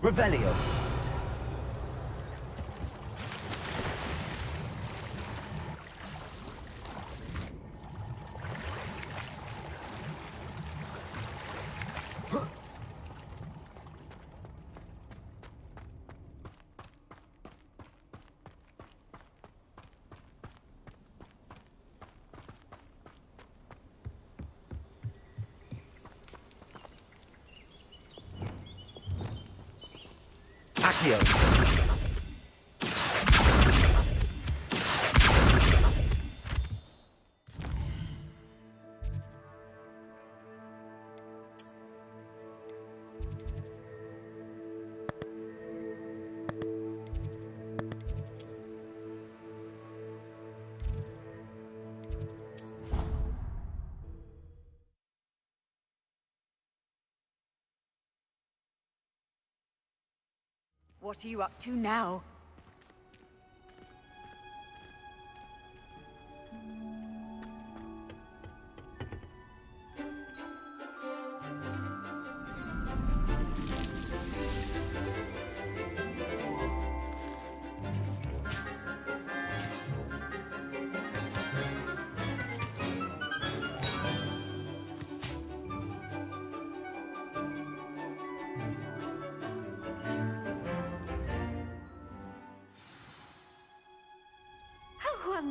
Revelio. Accio. What are you up to now?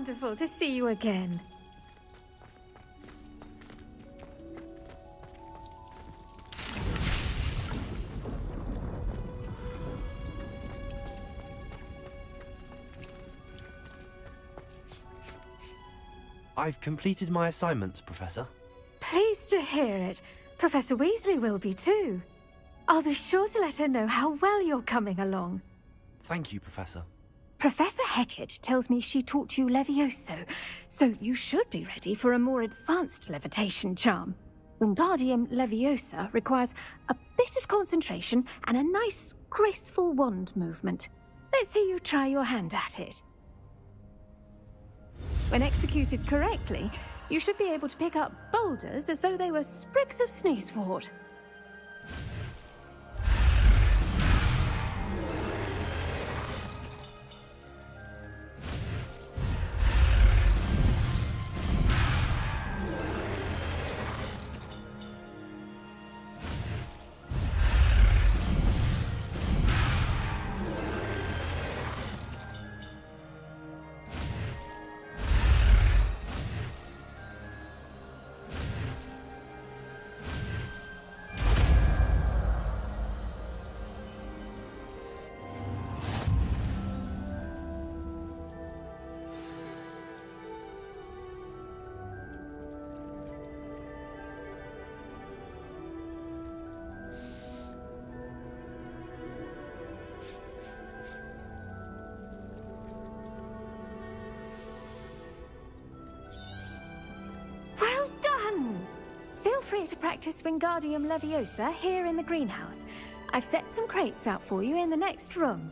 wonderful to see you again. I've completed my assignments, Professor. Pleased to hear it. Professor Weasley will be too. I'll be sure to let her know how well you're coming along. Thank you, Professor. Professor Hecat tells me she taught you Levioso, so you should be ready for a more advanced levitation charm. Wingardium Leviosa requires a bit of concentration and a nice, graceful wand movement. Let's see you try your hand at it. When executed correctly, you should be able to pick up boulders as though they were sprigs of sneezewort. Feel free to practice Wingardium Leviosa here in the greenhouse. I've set some crates out for you in the next room.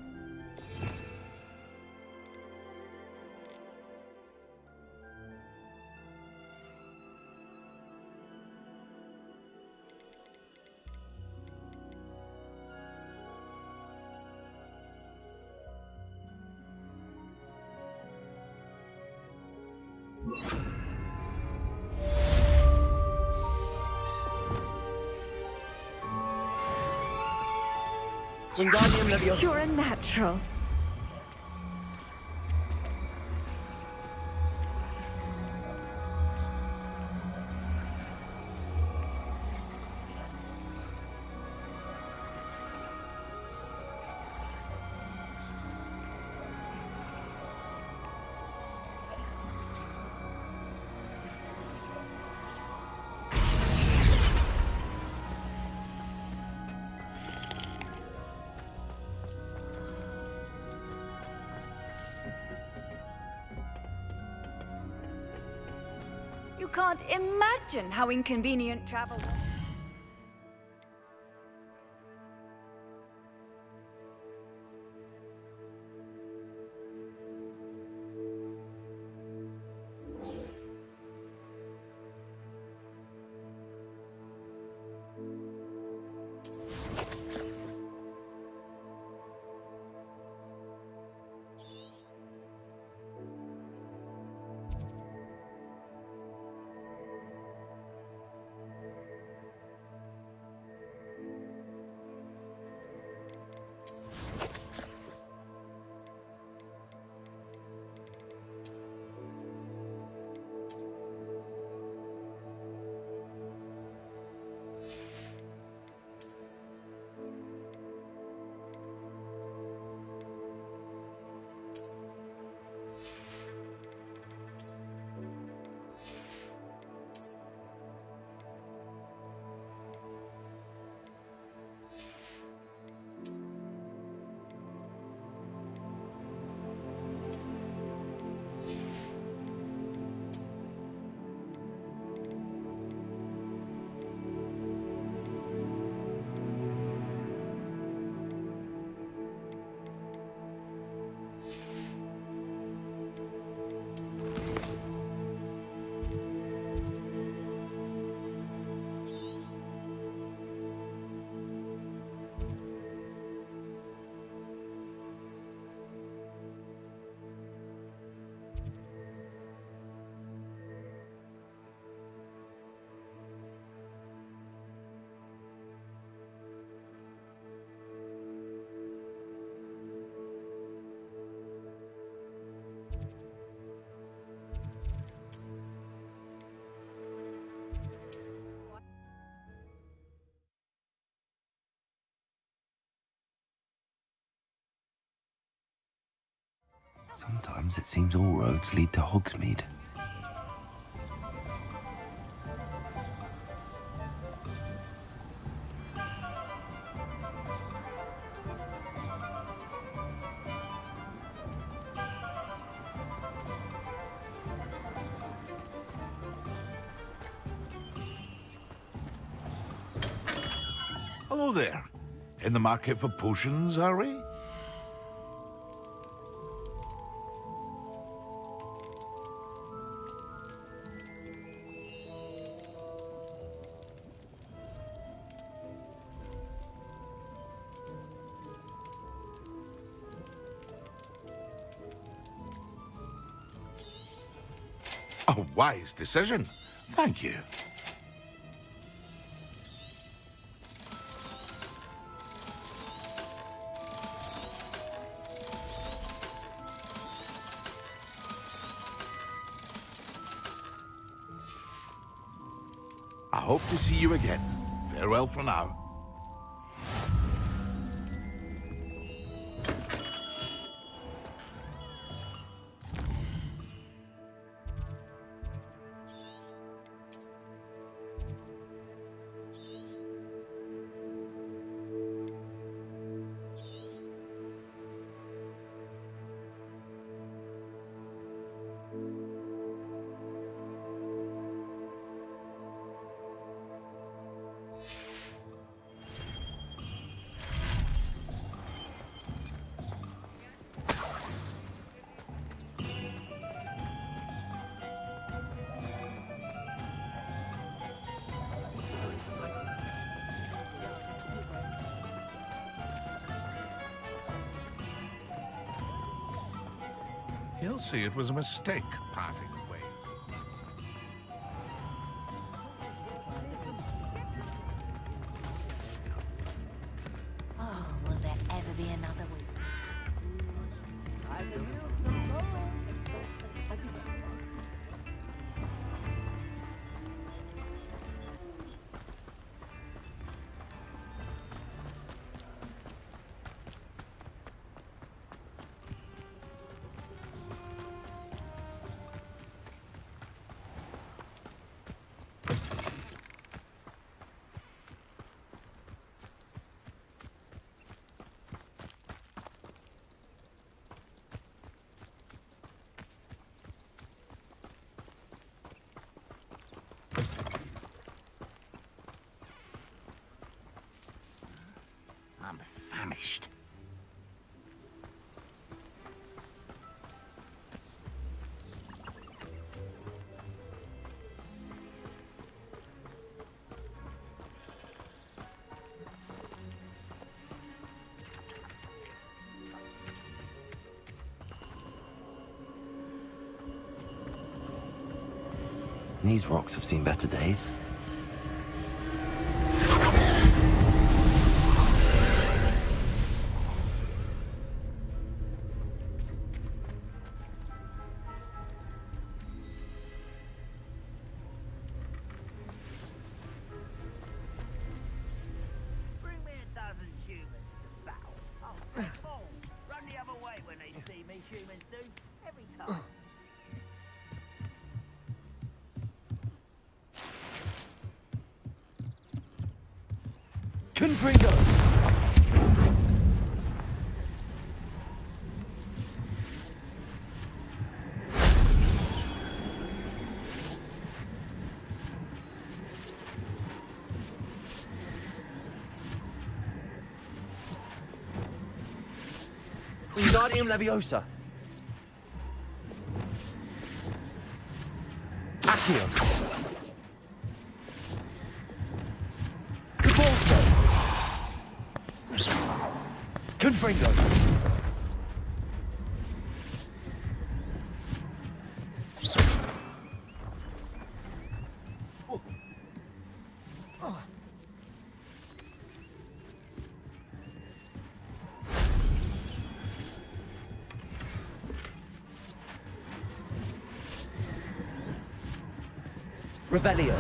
Wingardium Leviosa. You're a natural. You can't imagine how inconvenient travel was. Sometimes it seems all roads lead to Hogsmeade. Hello there. In the market for potions, are we? A wise decision. Thank you. I hope to see you again. Farewell for now. He'll see it was a mistake parting ways. Oh, will there ever be another week? I'm famished. These rocks have seen better days. Bring me a dozen humans to battle. Oh, they're full. Run the other way when they see me, humans do. Every time. Confringo! Wingardium Leviosa. Accio. Cabalso. Confringo. Revelio.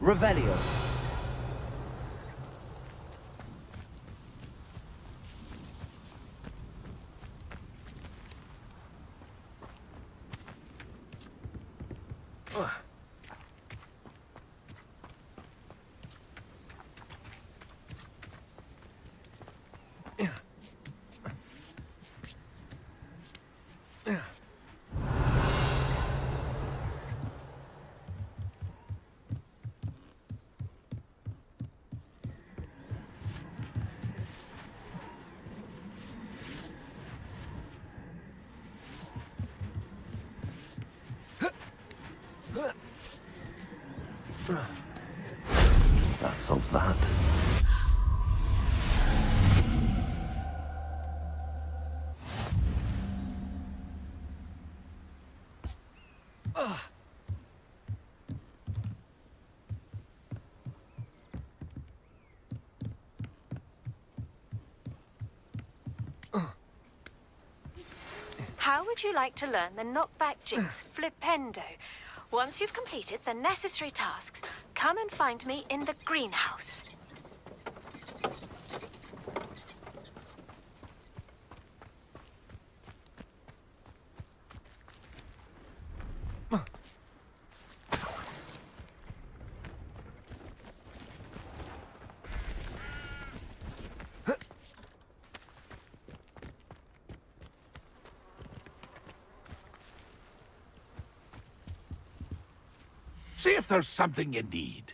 Revelio. That solves that. How would you like to learn the knockback jinx flipendo? Once you've completed the necessary tasks, come and find me in the greenhouse. See if there's something you need.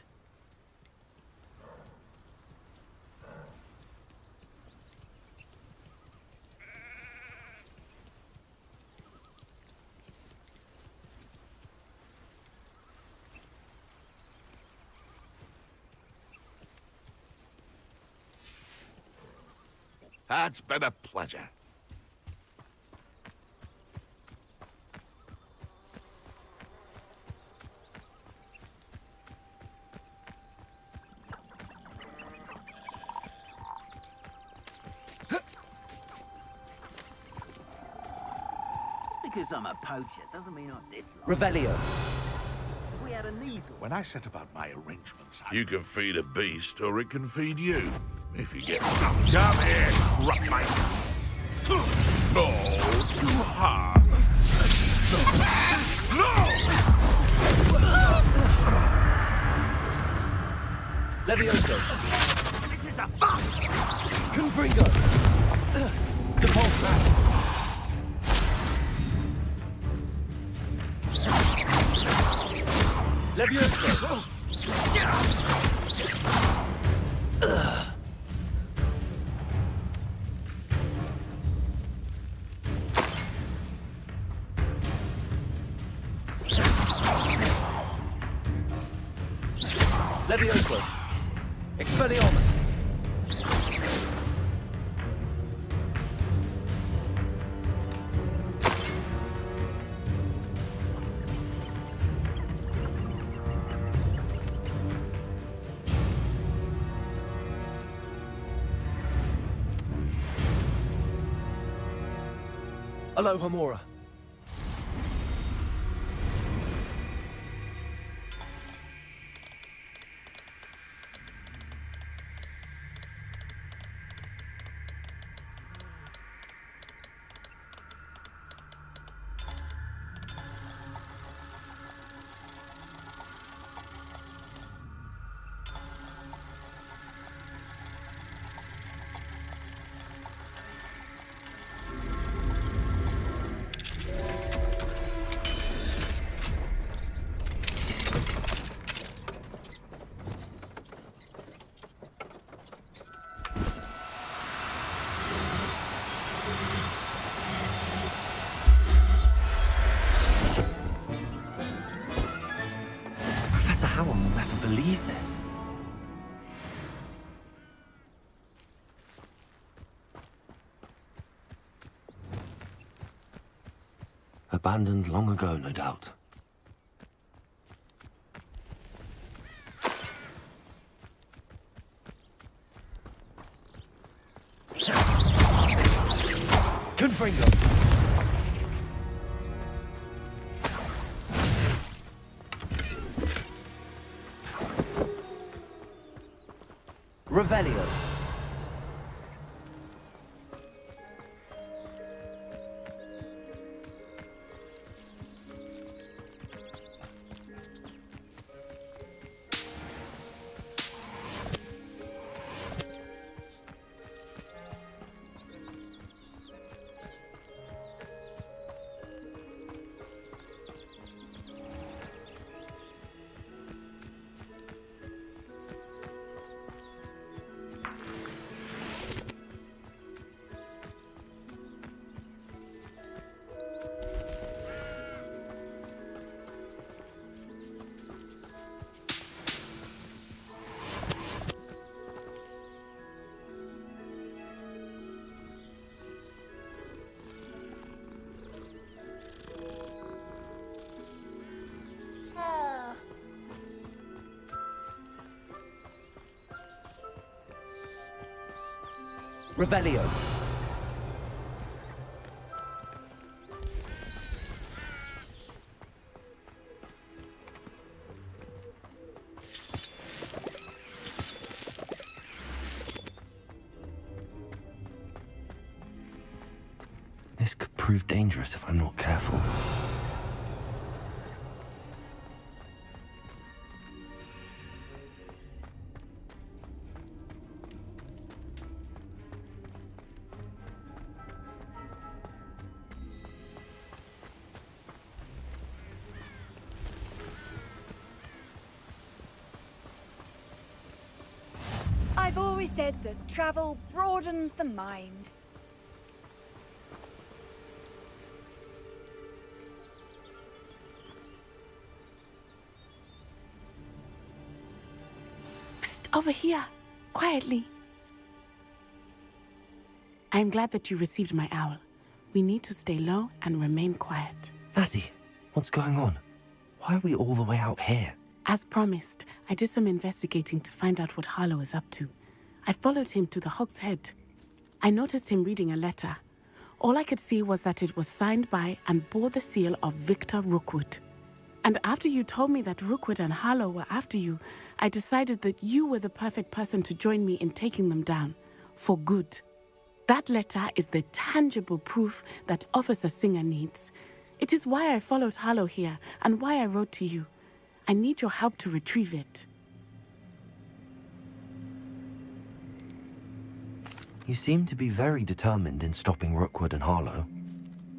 It's been a pleasure. Because I'm a poacher doesn't mean I dislike. Revelio. We had a measles. When I set about my arrangements, you can feed a beast or it can feed you. If you get some, come here, rock my... No, too hard. No! Levioso. This is a fuck! Confringo. Depulso. Levioso. Levioso. Expelliarmus. Aloha Mora. Professor Howard will never believe this. Abandoned long ago, no doubt. Confringo. Revelio. Revelio. This could prove dangerous if I'm not careful. I've always said that travel broadens the mind. Psst, over here, quietly. I'm glad that you received my owl. We need to stay low and remain quiet. Natty, what's going on? Why are we all the way out here? As promised, I did some investigating to find out what Harlow is up to. I followed him to the Hog's Head. I noticed him reading a letter. All I could see was that it was signed by and bore the seal of Victor Rookwood. And after you told me that Rookwood and Harlow were after you, I decided that you were the perfect person to join me in taking them down. For good. That letter is the tangible proof that Officer Singer needs. It is why I followed Harlow here and why I wrote to you. I need your help to retrieve it. You seem to be very determined in stopping Rookwood and Harlow.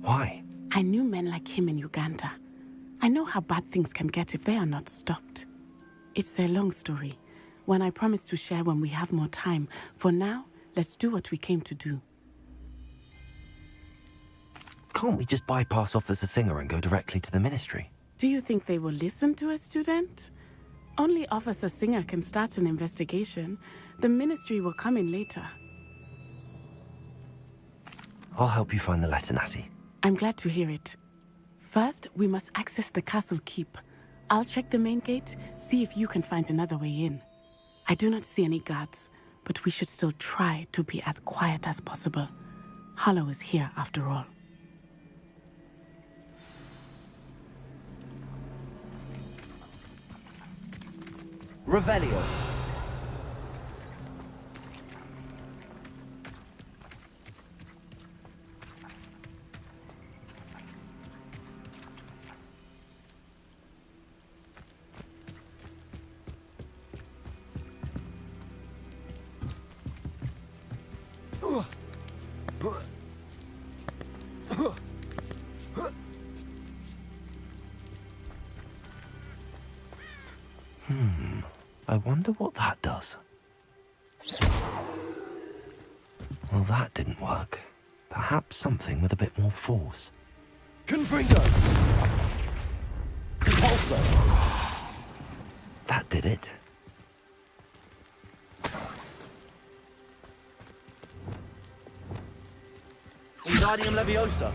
Why? I knew men like him in Uganda. I know how bad things can get if they are not stopped. It's a long story, one I promise to share when we have more time. For now, let's do what we came to do. Can't we just bypass Officer Singer and go directly to the Ministry? Do you think they will listen to a student? Only Officer Singer can start an investigation. The Ministry will come in later. I'll help you find the letter, Natty. I'm glad to hear it. First, we must access the castle keep. I'll check the main gate, see if you can find another way in. I do not see any guards, but we should still try to be as quiet as possible. Harlow is here after all. Revelio. I wonder what that does. Well, that didn't work. Perhaps something with a bit more force. Confringo! Impulso! That did it. Wingardium Leviosa!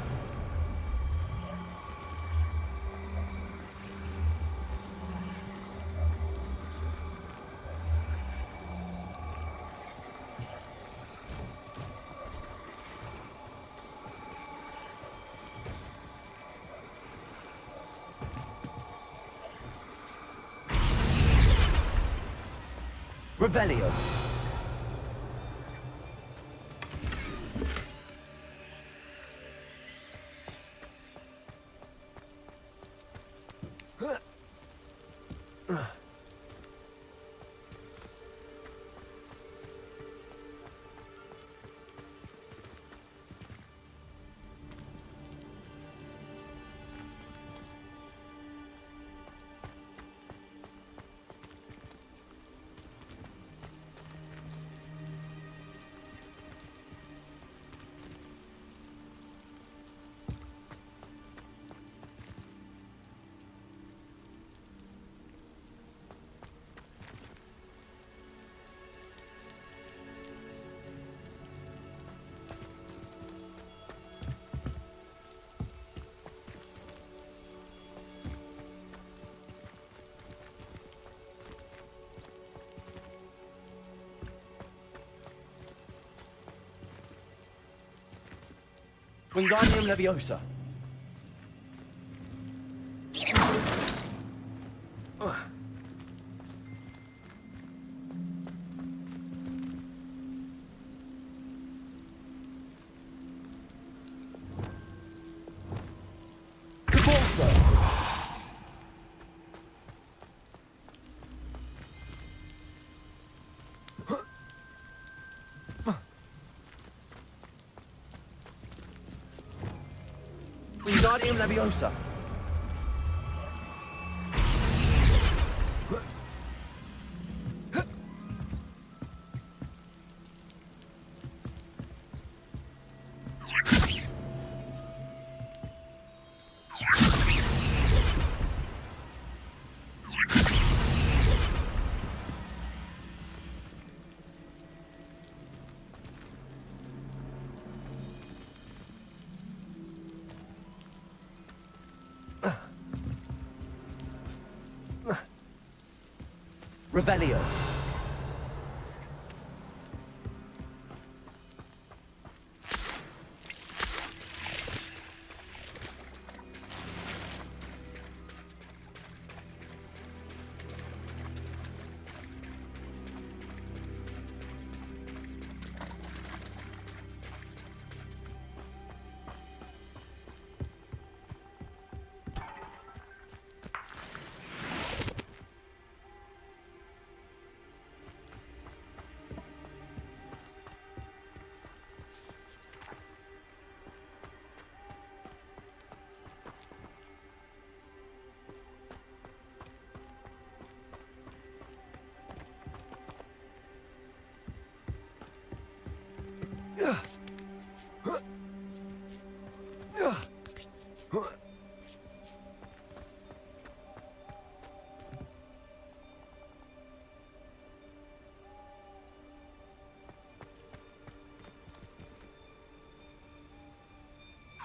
Revelio. Wingardium Leviosa. Wingardium Leviosa. Revelio.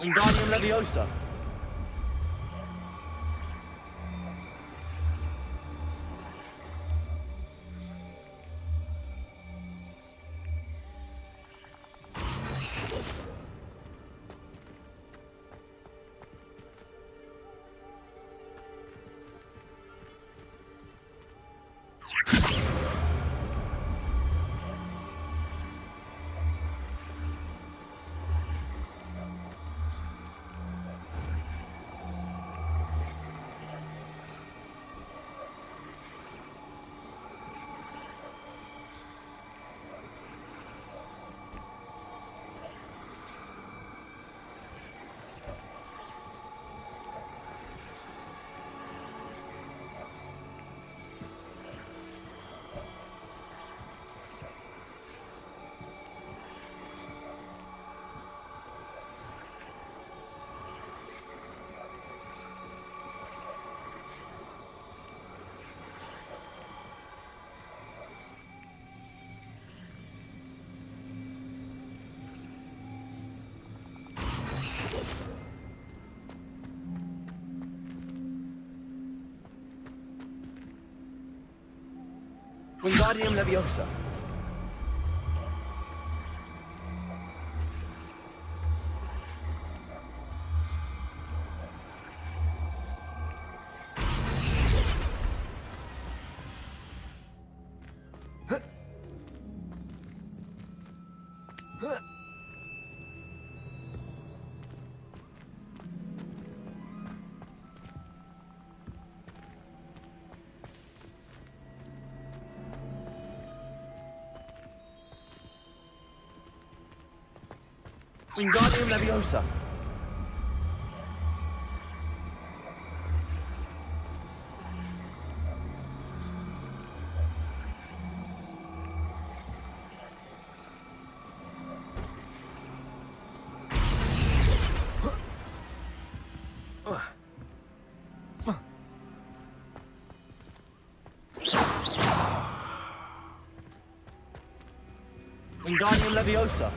Wingardium Leviosa. Wingardium Leviosa. Wingardium Leviosa. Wingardium Leviosa.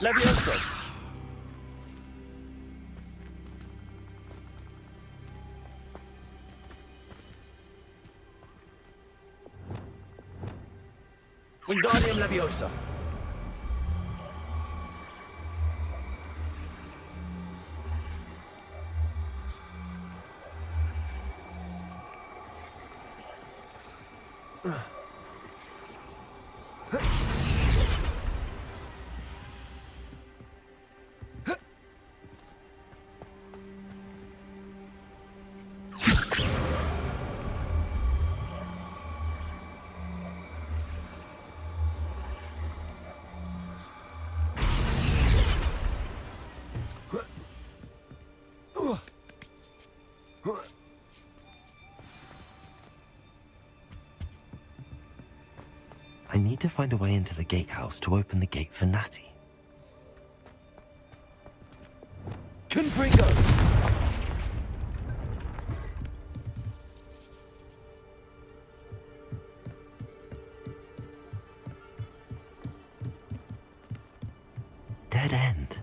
Leviosa. Wingardium Leviosa. I need to find a way into the gatehouse to open the gate for Natty. Confringo! Dead end.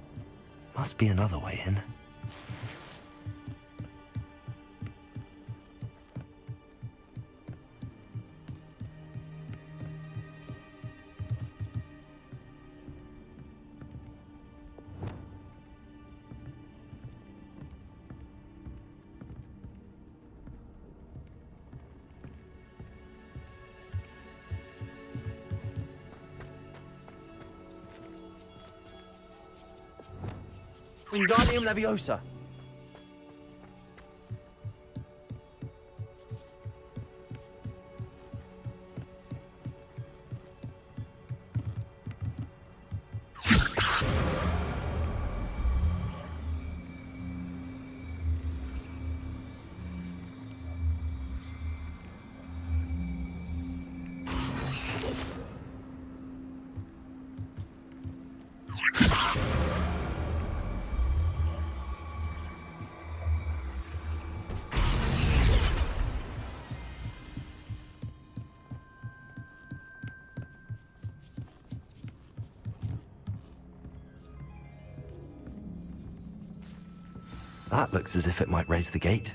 Must be another way in. Wingardium Leviosa. That looks as if it might raise the gate.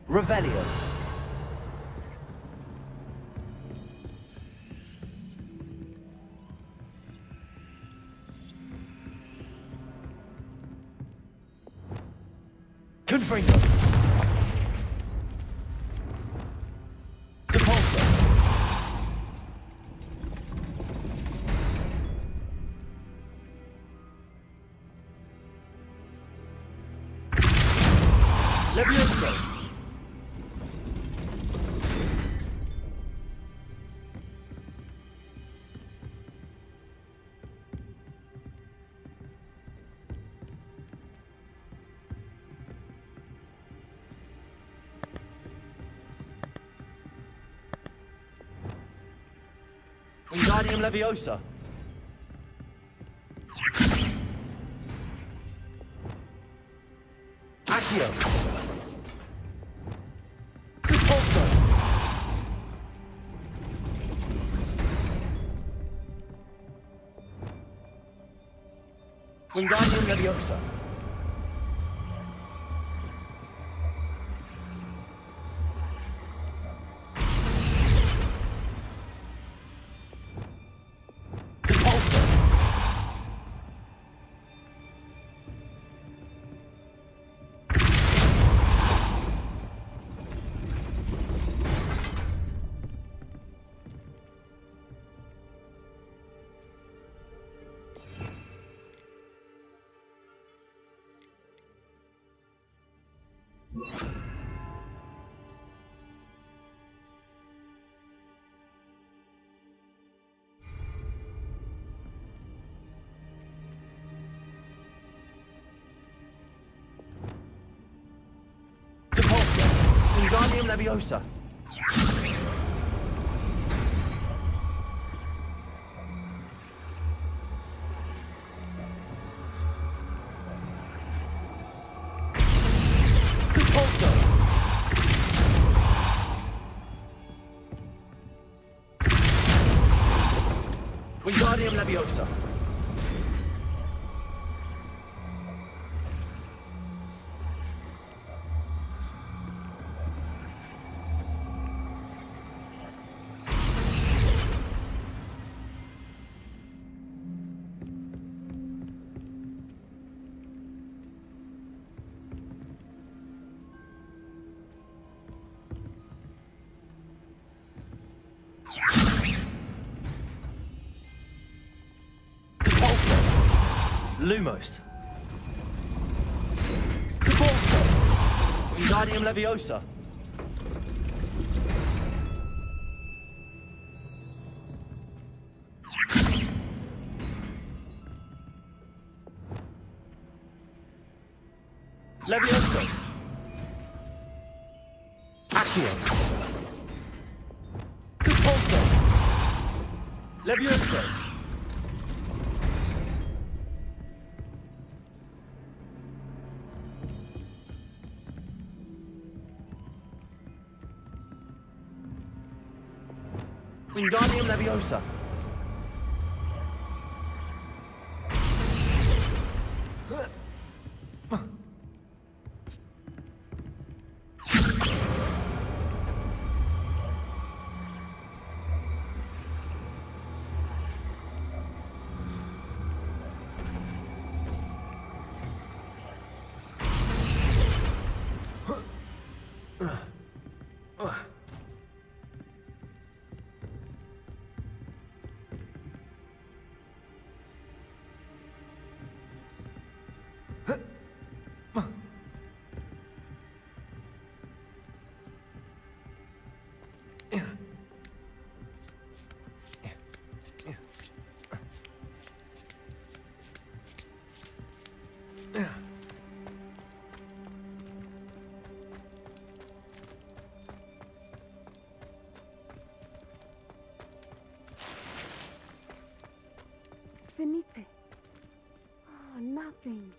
Revelio. Confringo. Depulso. Levioso. Wingardium Leviosa. Accio. Depulso. Wingardium Leviosa. Wingardium Leviosa. Depulso. Wingardium Leviosa. Lumos. Cabalso. Wingardium Leviosa. Leviosa. Accio. Cabalso. Leviosa. Wingardium Leviosa. Venite. Oh, nothing.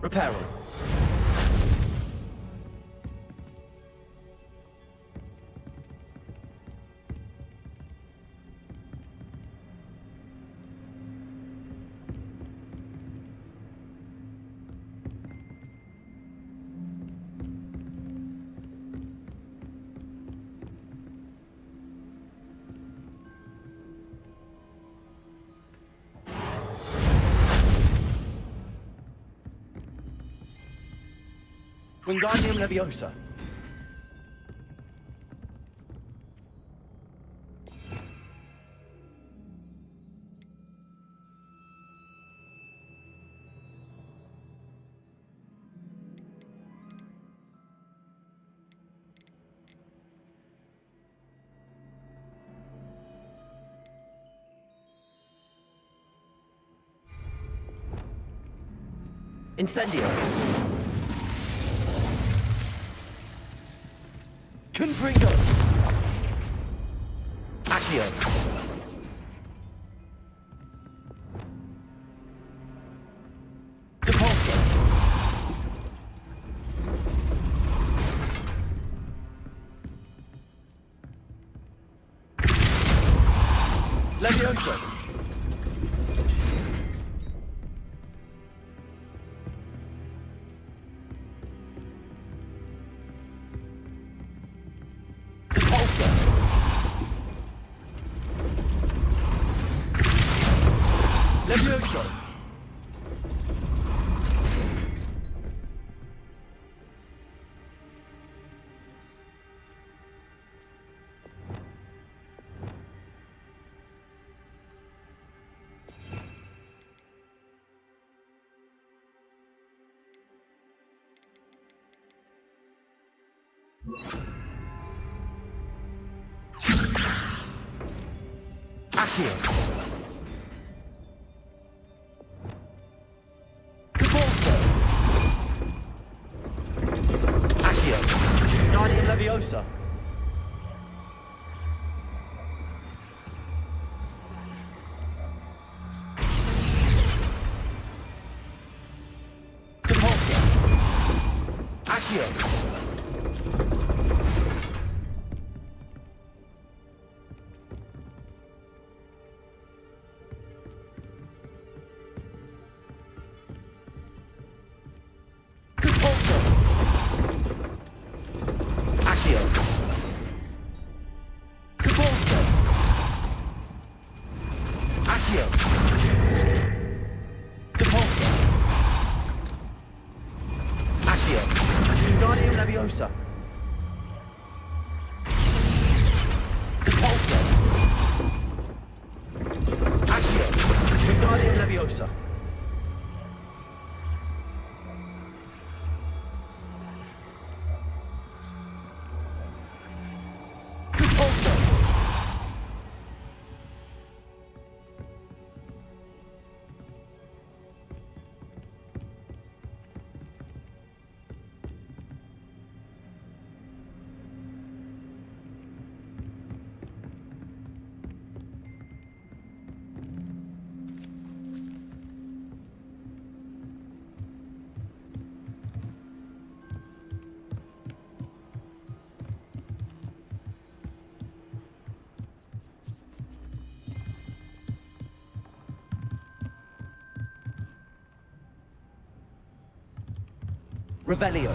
Reparo. Wingardium Leviosa. Incendio. Confringo. Accio. Depulso. Leviosa. Leviosa. Accio. Accio. Accio. Accio. Depulso. Accio. Wingardium Leviosa. Depulso. Accio. Wingardium Leviosa. Revelio.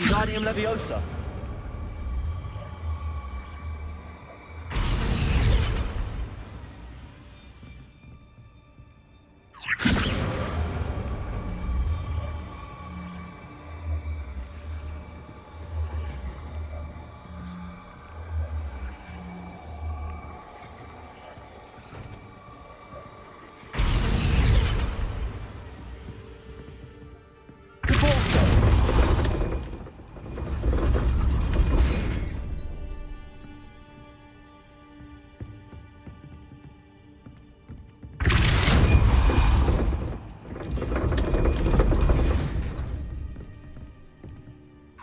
Wingardium Leviosa.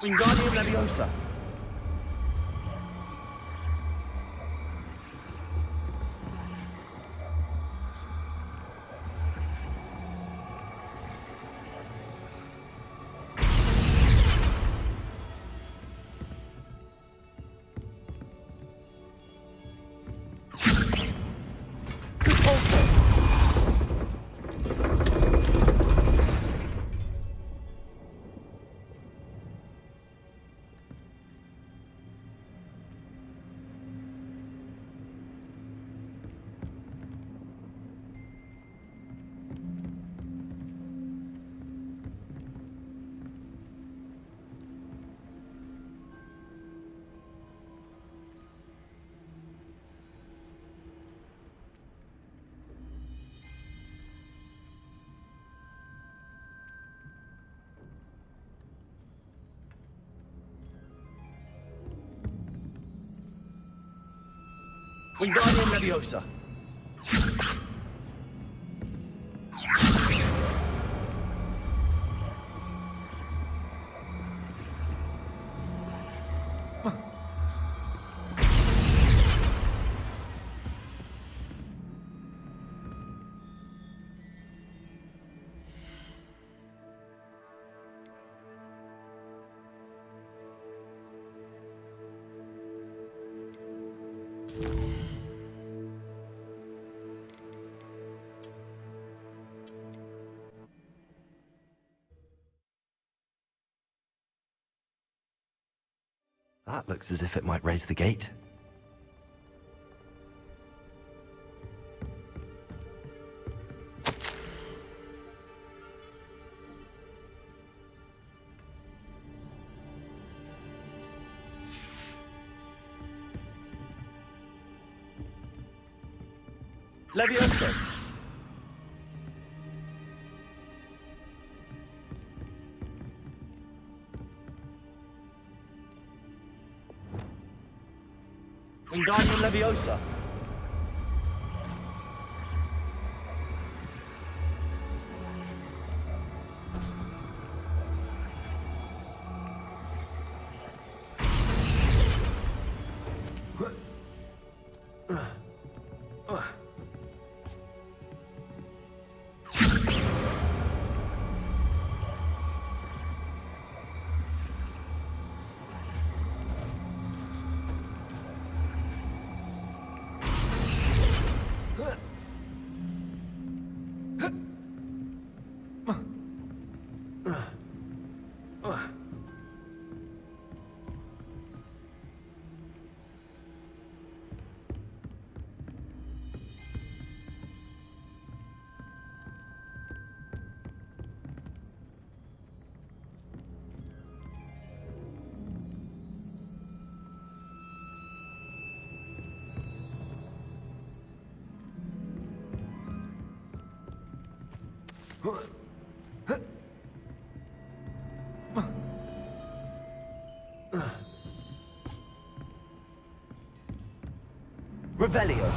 Wingardium Leviosa. Wingardium Leviosa. That looks as if it might raise the gate. Levioso! Wingardium Leviosa! Revelio.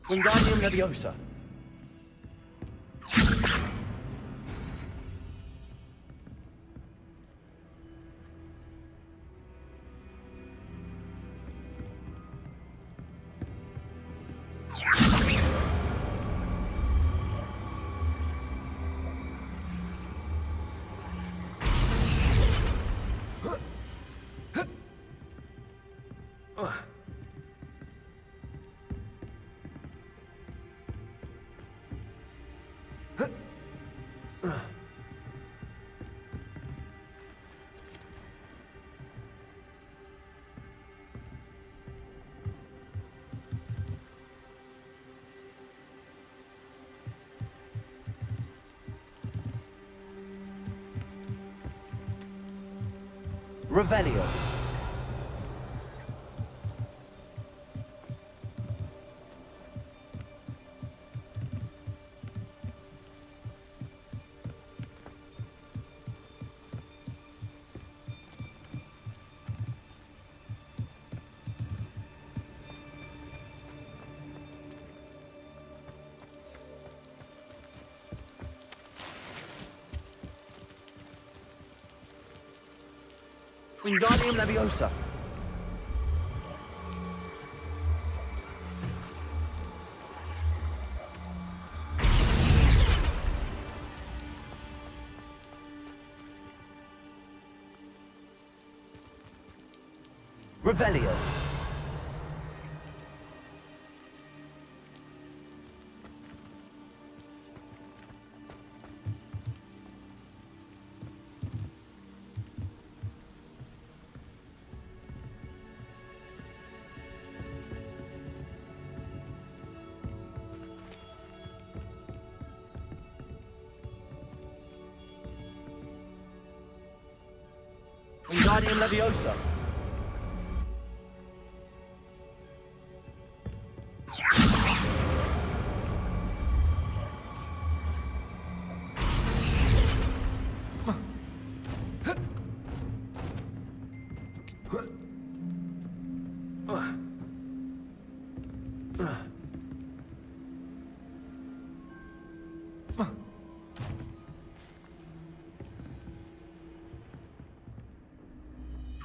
Wingardium Leviosa. Revelio. Wingardium Leviosa. Revelio. Wingardium Leviosa.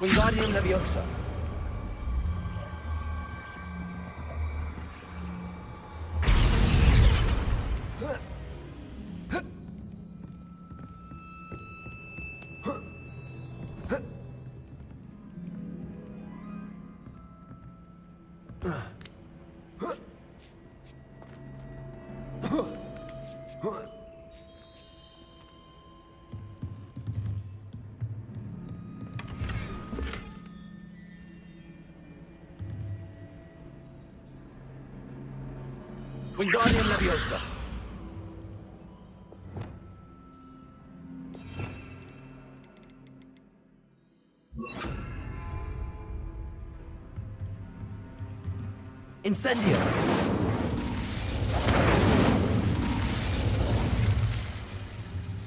Wingardium Leviosa. Wingardium Leviosa. Incendio.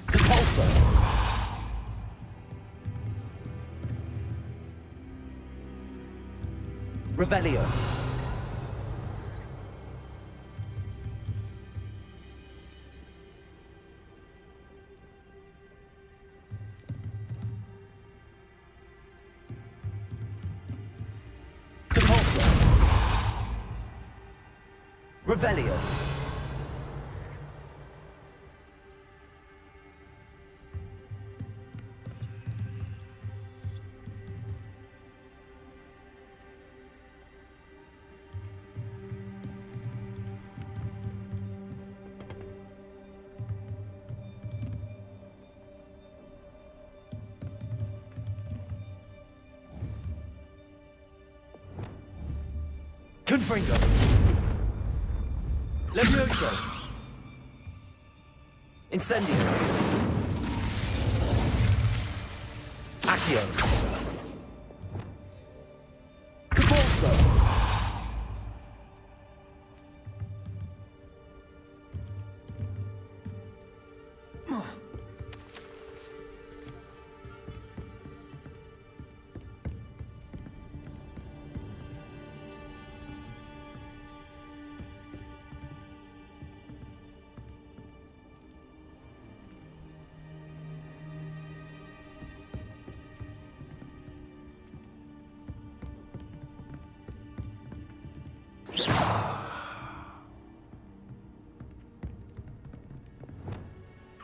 Repulsor. Revelio. Revelio. Confringo. Levioso. Incendio. Accio. Repulso.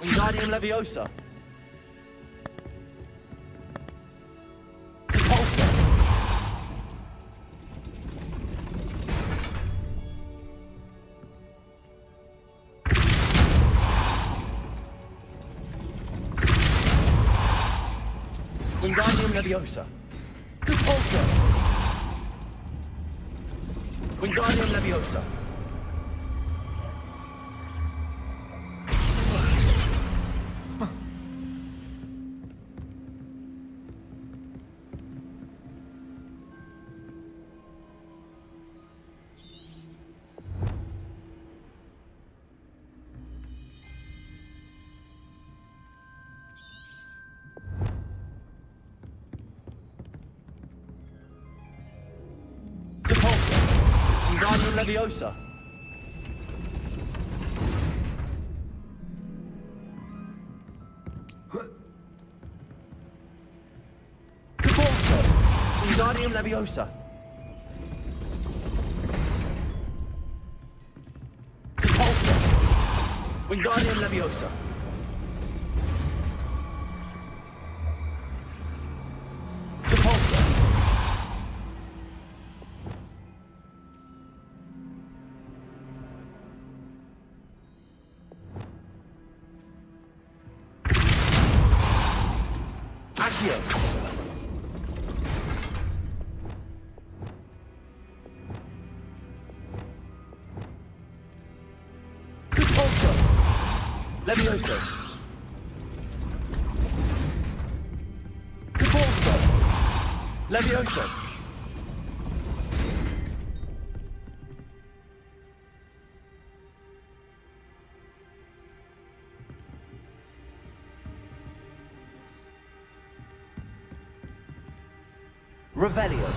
Wingardium Leviosa. Repulsor. Wingardium Leviosa. Repulsor. Wingardium Leviosa. Wingardium Leviosa. Repulsor. Wingardium Leviosa. Repulsor. Wingardium Leviosa. Repulsor. Accio. Repulsor. Levioso. Repulsor. Levioso. Revelio.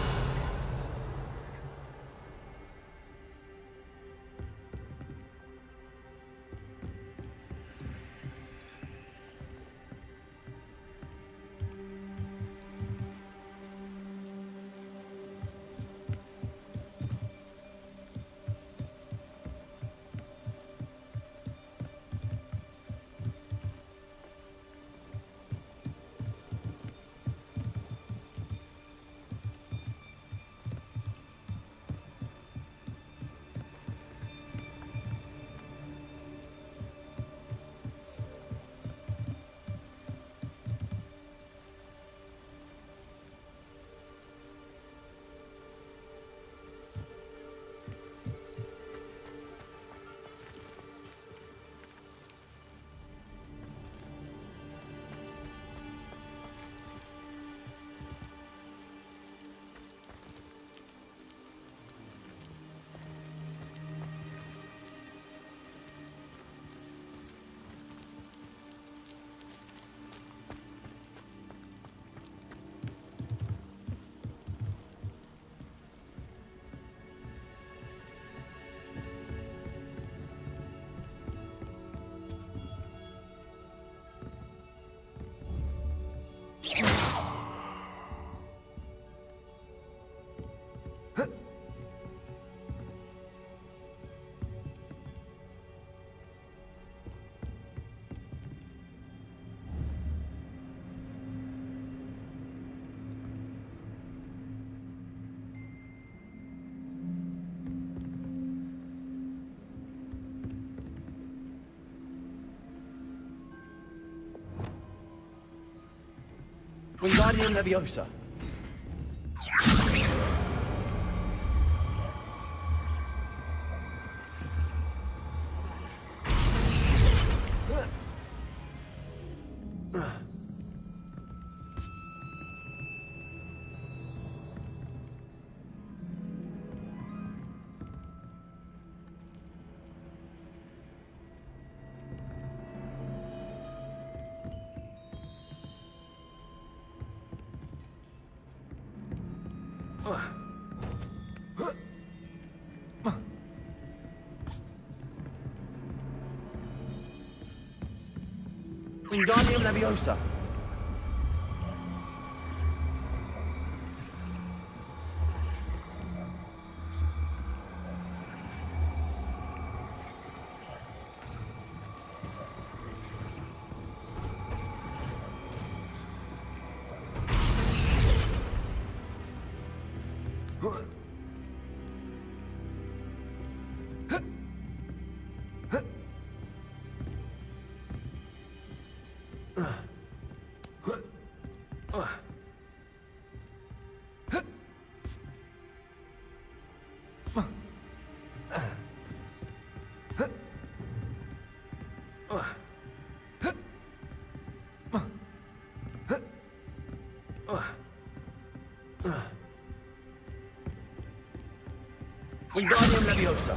Wingardium Leviosa. Wingardium Leviosa. Wingardium Leviosa.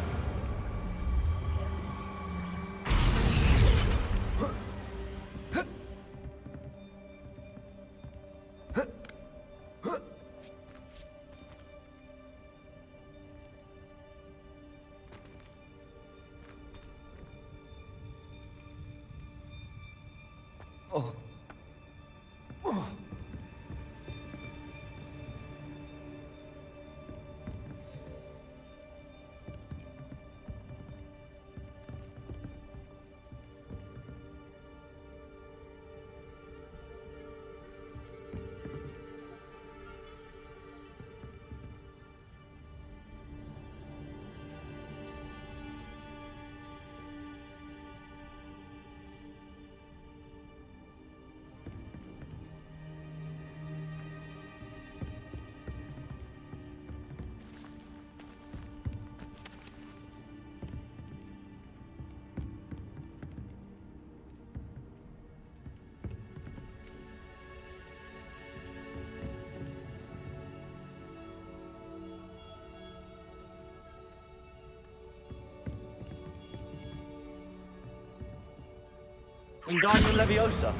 Wingardium Leviosa.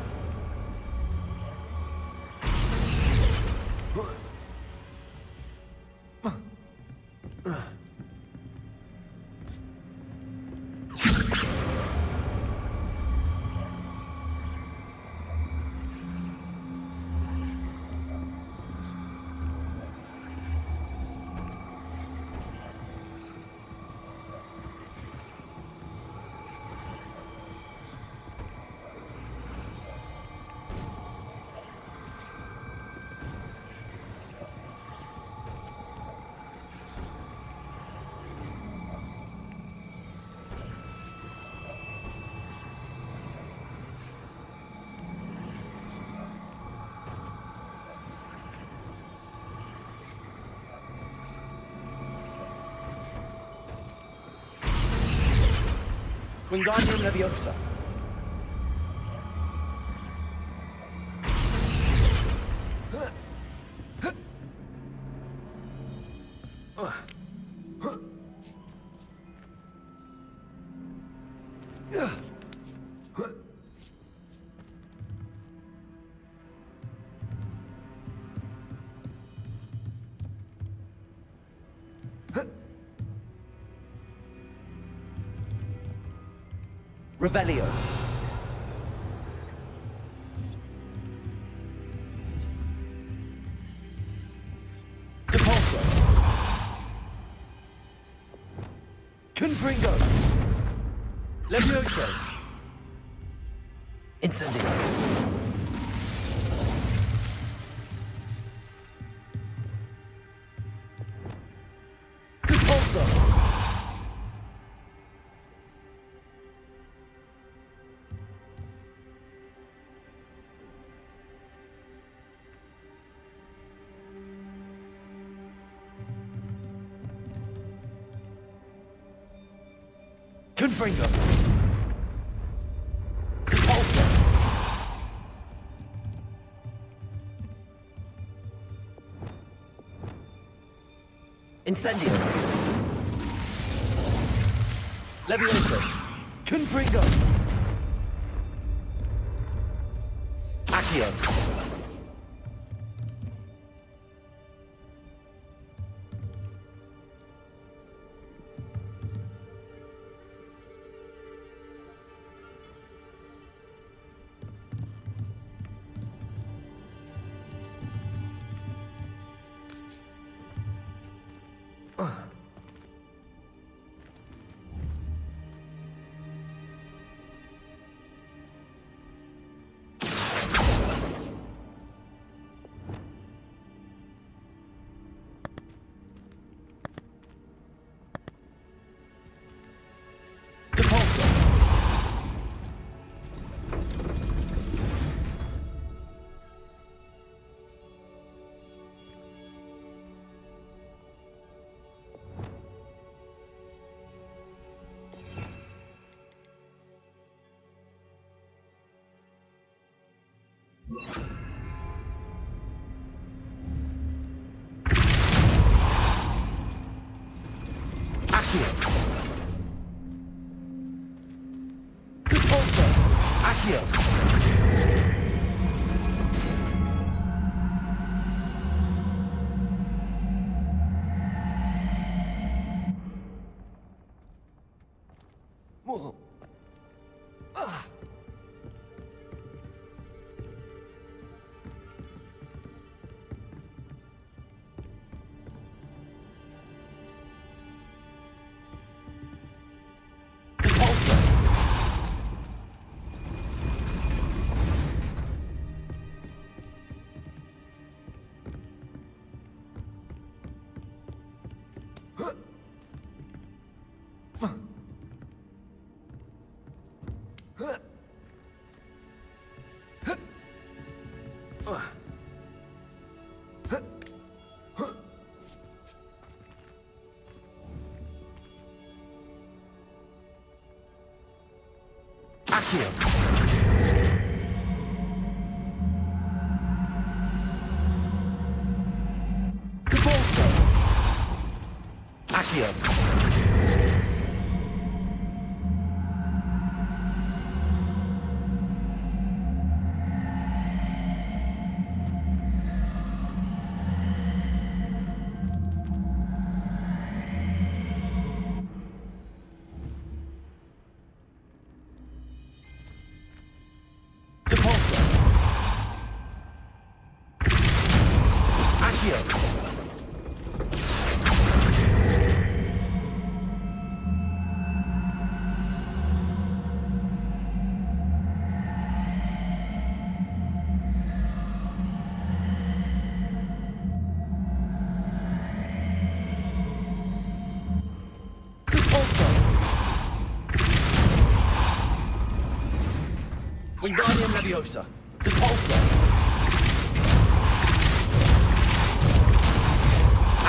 Wingardium Leviosa. Revelio. Confringo! Levioso! Incendio! Repulsor! Confringo! Repulsor! Incendio! Levioso! Confringo! Accio! Accio! Repulsor! Accio! Whoa. Ah. Accio! Repulsor! Accio! Wingardium Leviosa! Repulsor!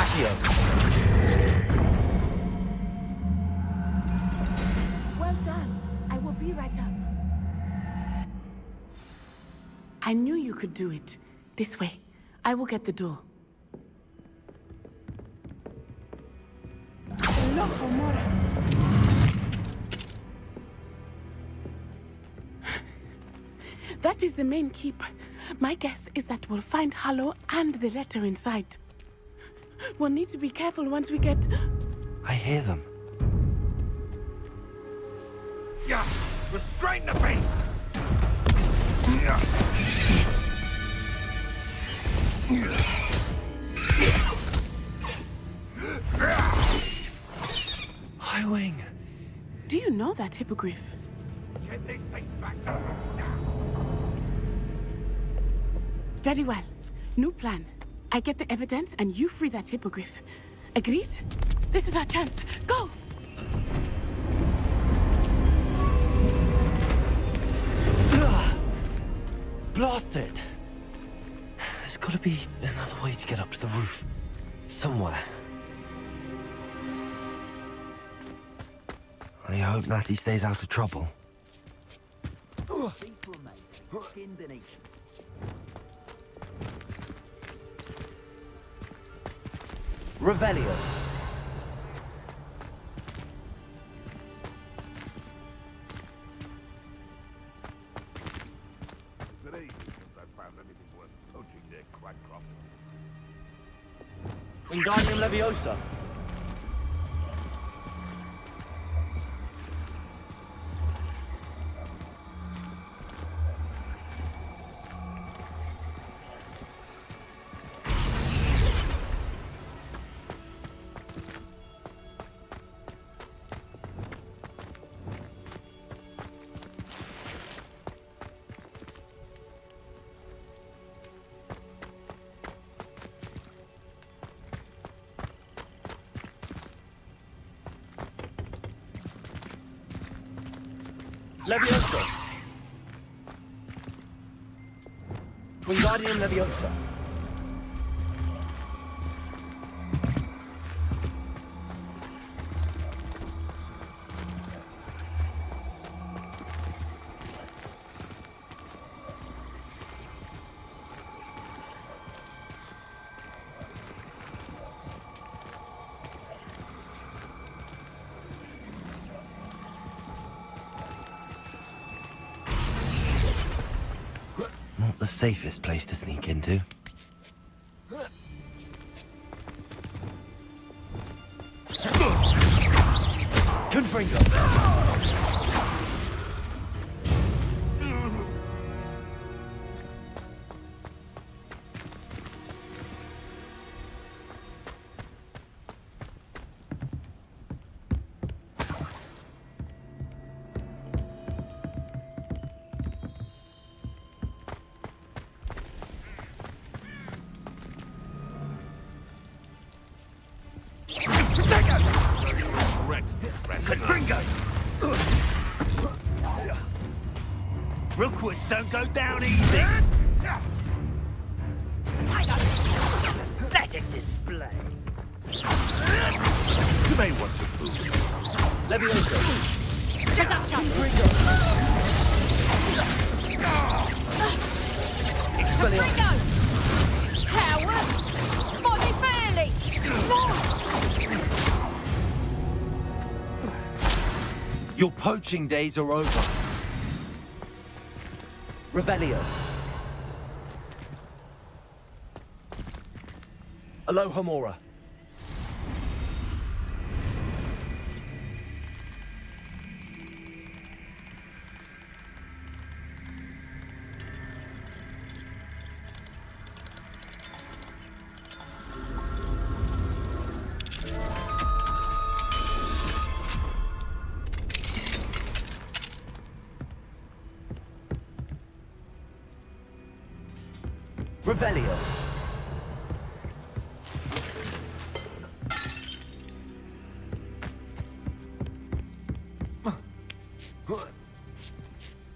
Accio! Well done. I will be right up. I knew you could do it. This way. I will get the door. Loco Mora. That is the main keep. My guess is that we'll find Hallow and the letter inside. We'll need to be careful once we get... I hear them. Yeah, restrain the beast! Yeah. Highwing! know that hippogriff. Get this thing back. Very well. New plan. I get the evidence and you free that hippogriff. Agreed? This is our chance. Go! Blast it! There's got to be another way to get up to the roof. Somewhere. I hope Natty stays out of trouble. Revelio. Today, since I found anything worth poaching their quack crop. Wingardium Leviosa. Leviosa. Wingardium Leviosa. Not the safest place to sneak into. Confringo! Rookwoods don't go down easy. Pathetic display. You may want to move. Leviosa. Expelliarmus. Coward! Body fairly! Your poaching days are over. Revelio. Alohomora. Revelio.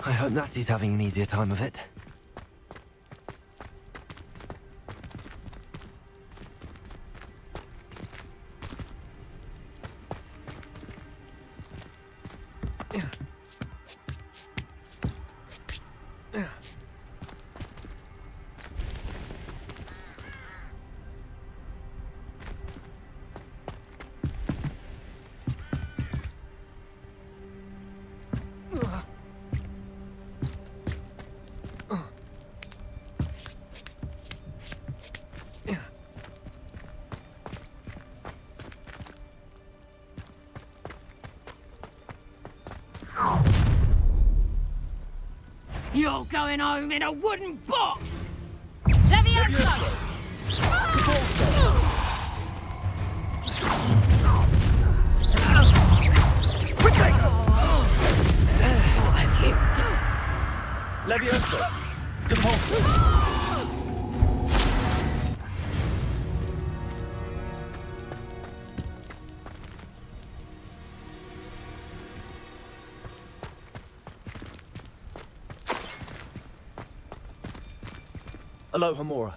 I hope Natty's having an easier time of it. You're going home in a wooden box! Leviosa! Aloha Mora.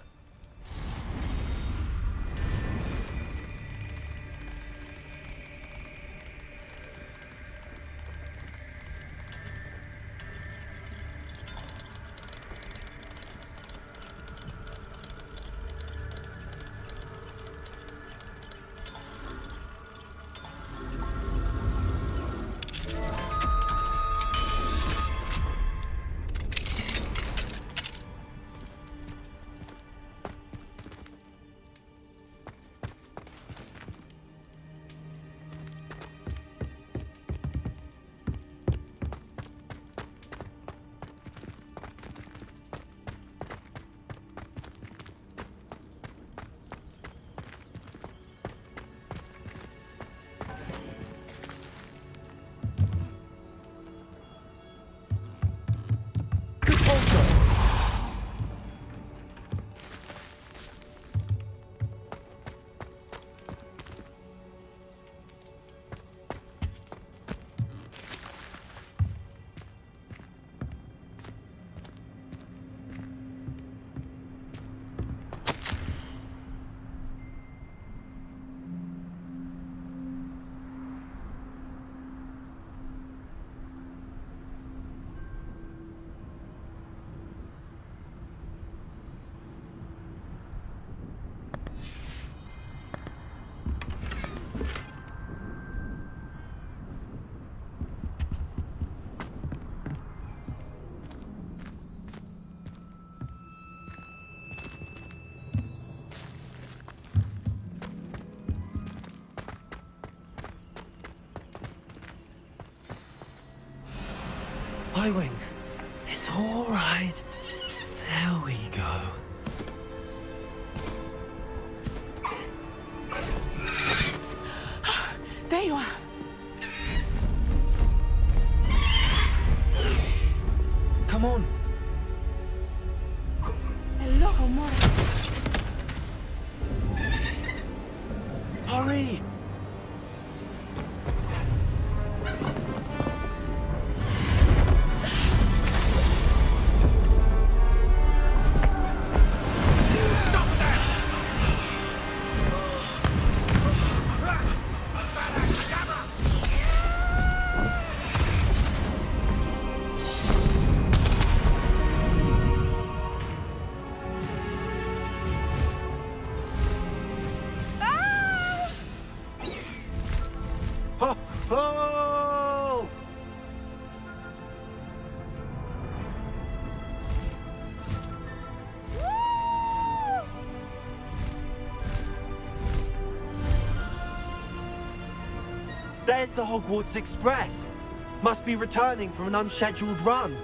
Wing, it's all right. There we go. There you are. Come on. Hello, Mora. Hurry. There's the Hogwarts Express. Must be returning from an unscheduled run.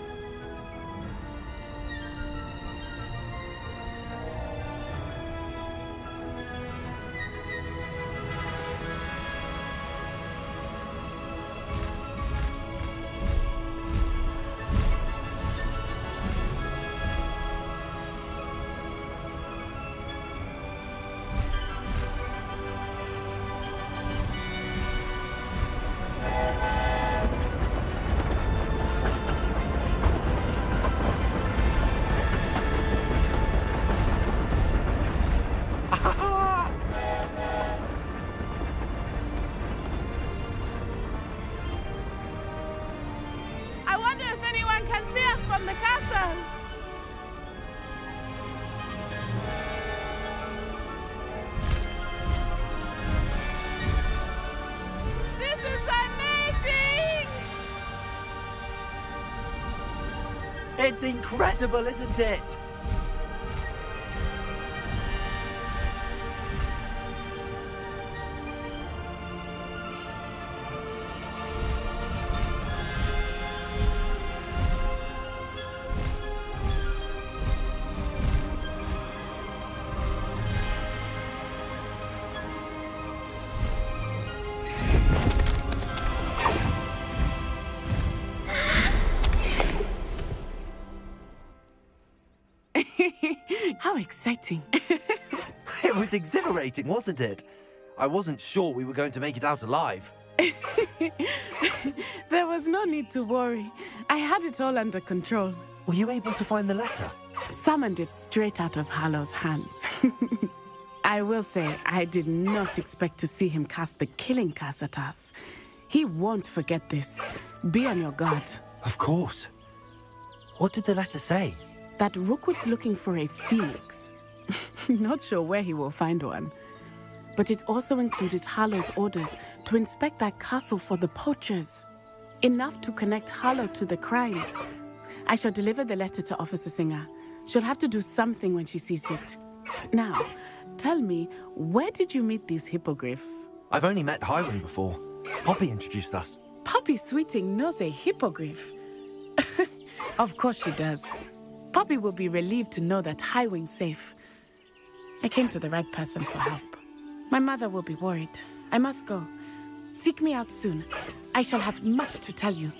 It's incredible, isn't it? How exciting. It was exhilarating, wasn't it? I wasn't sure we were going to make it out alive. There was no need to worry. I had it all under control. Were you able to find the letter? Summoned it straight out of Harlow's hands. I will say, I did not expect to see him cast the killing curse at us. He won't forget this. Be on your guard. Of course. What did the letter say? That Rookwood's looking for a phoenix. Not sure where he will find one. But it also included Harlow's orders to inspect that castle for the poachers. Enough to connect Harlow to the crimes. I shall deliver the letter to Officer Singer. She'll have to do something when she sees it. Now, tell me, where did you meet these hippogriffs? I've only met Highwing before. Poppy introduced us. Poppy Sweeting knows a hippogriff. Of course she does. Poppy will be relieved to know that Highwing's safe. I came to the right person for help. My mother will be worried. I must go. Seek me out soon. I shall have much to tell you.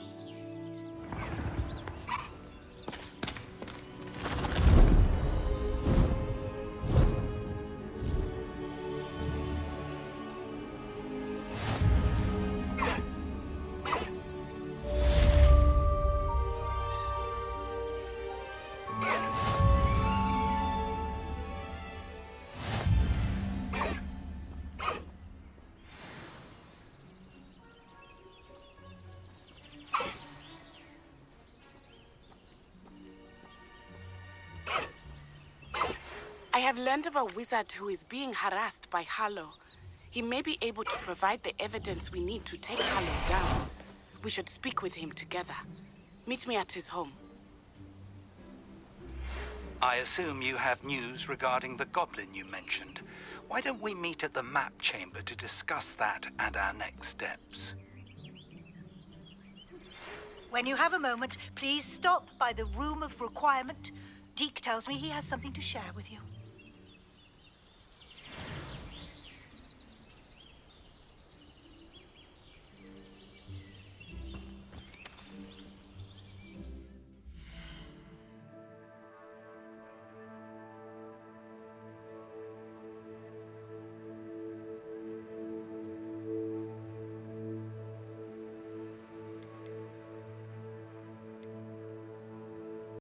I have learned of a wizard who is being harassed by Harlow. He may be able to provide the evidence we need to take Harlow down. We should speak with him together. Meet me at his home. I assume you have news regarding the goblin you mentioned. Why don't we meet at the map chamber to discuss that and our next steps? When you have a moment, please stop by the room of requirement. Deke tells me he has something to share with you.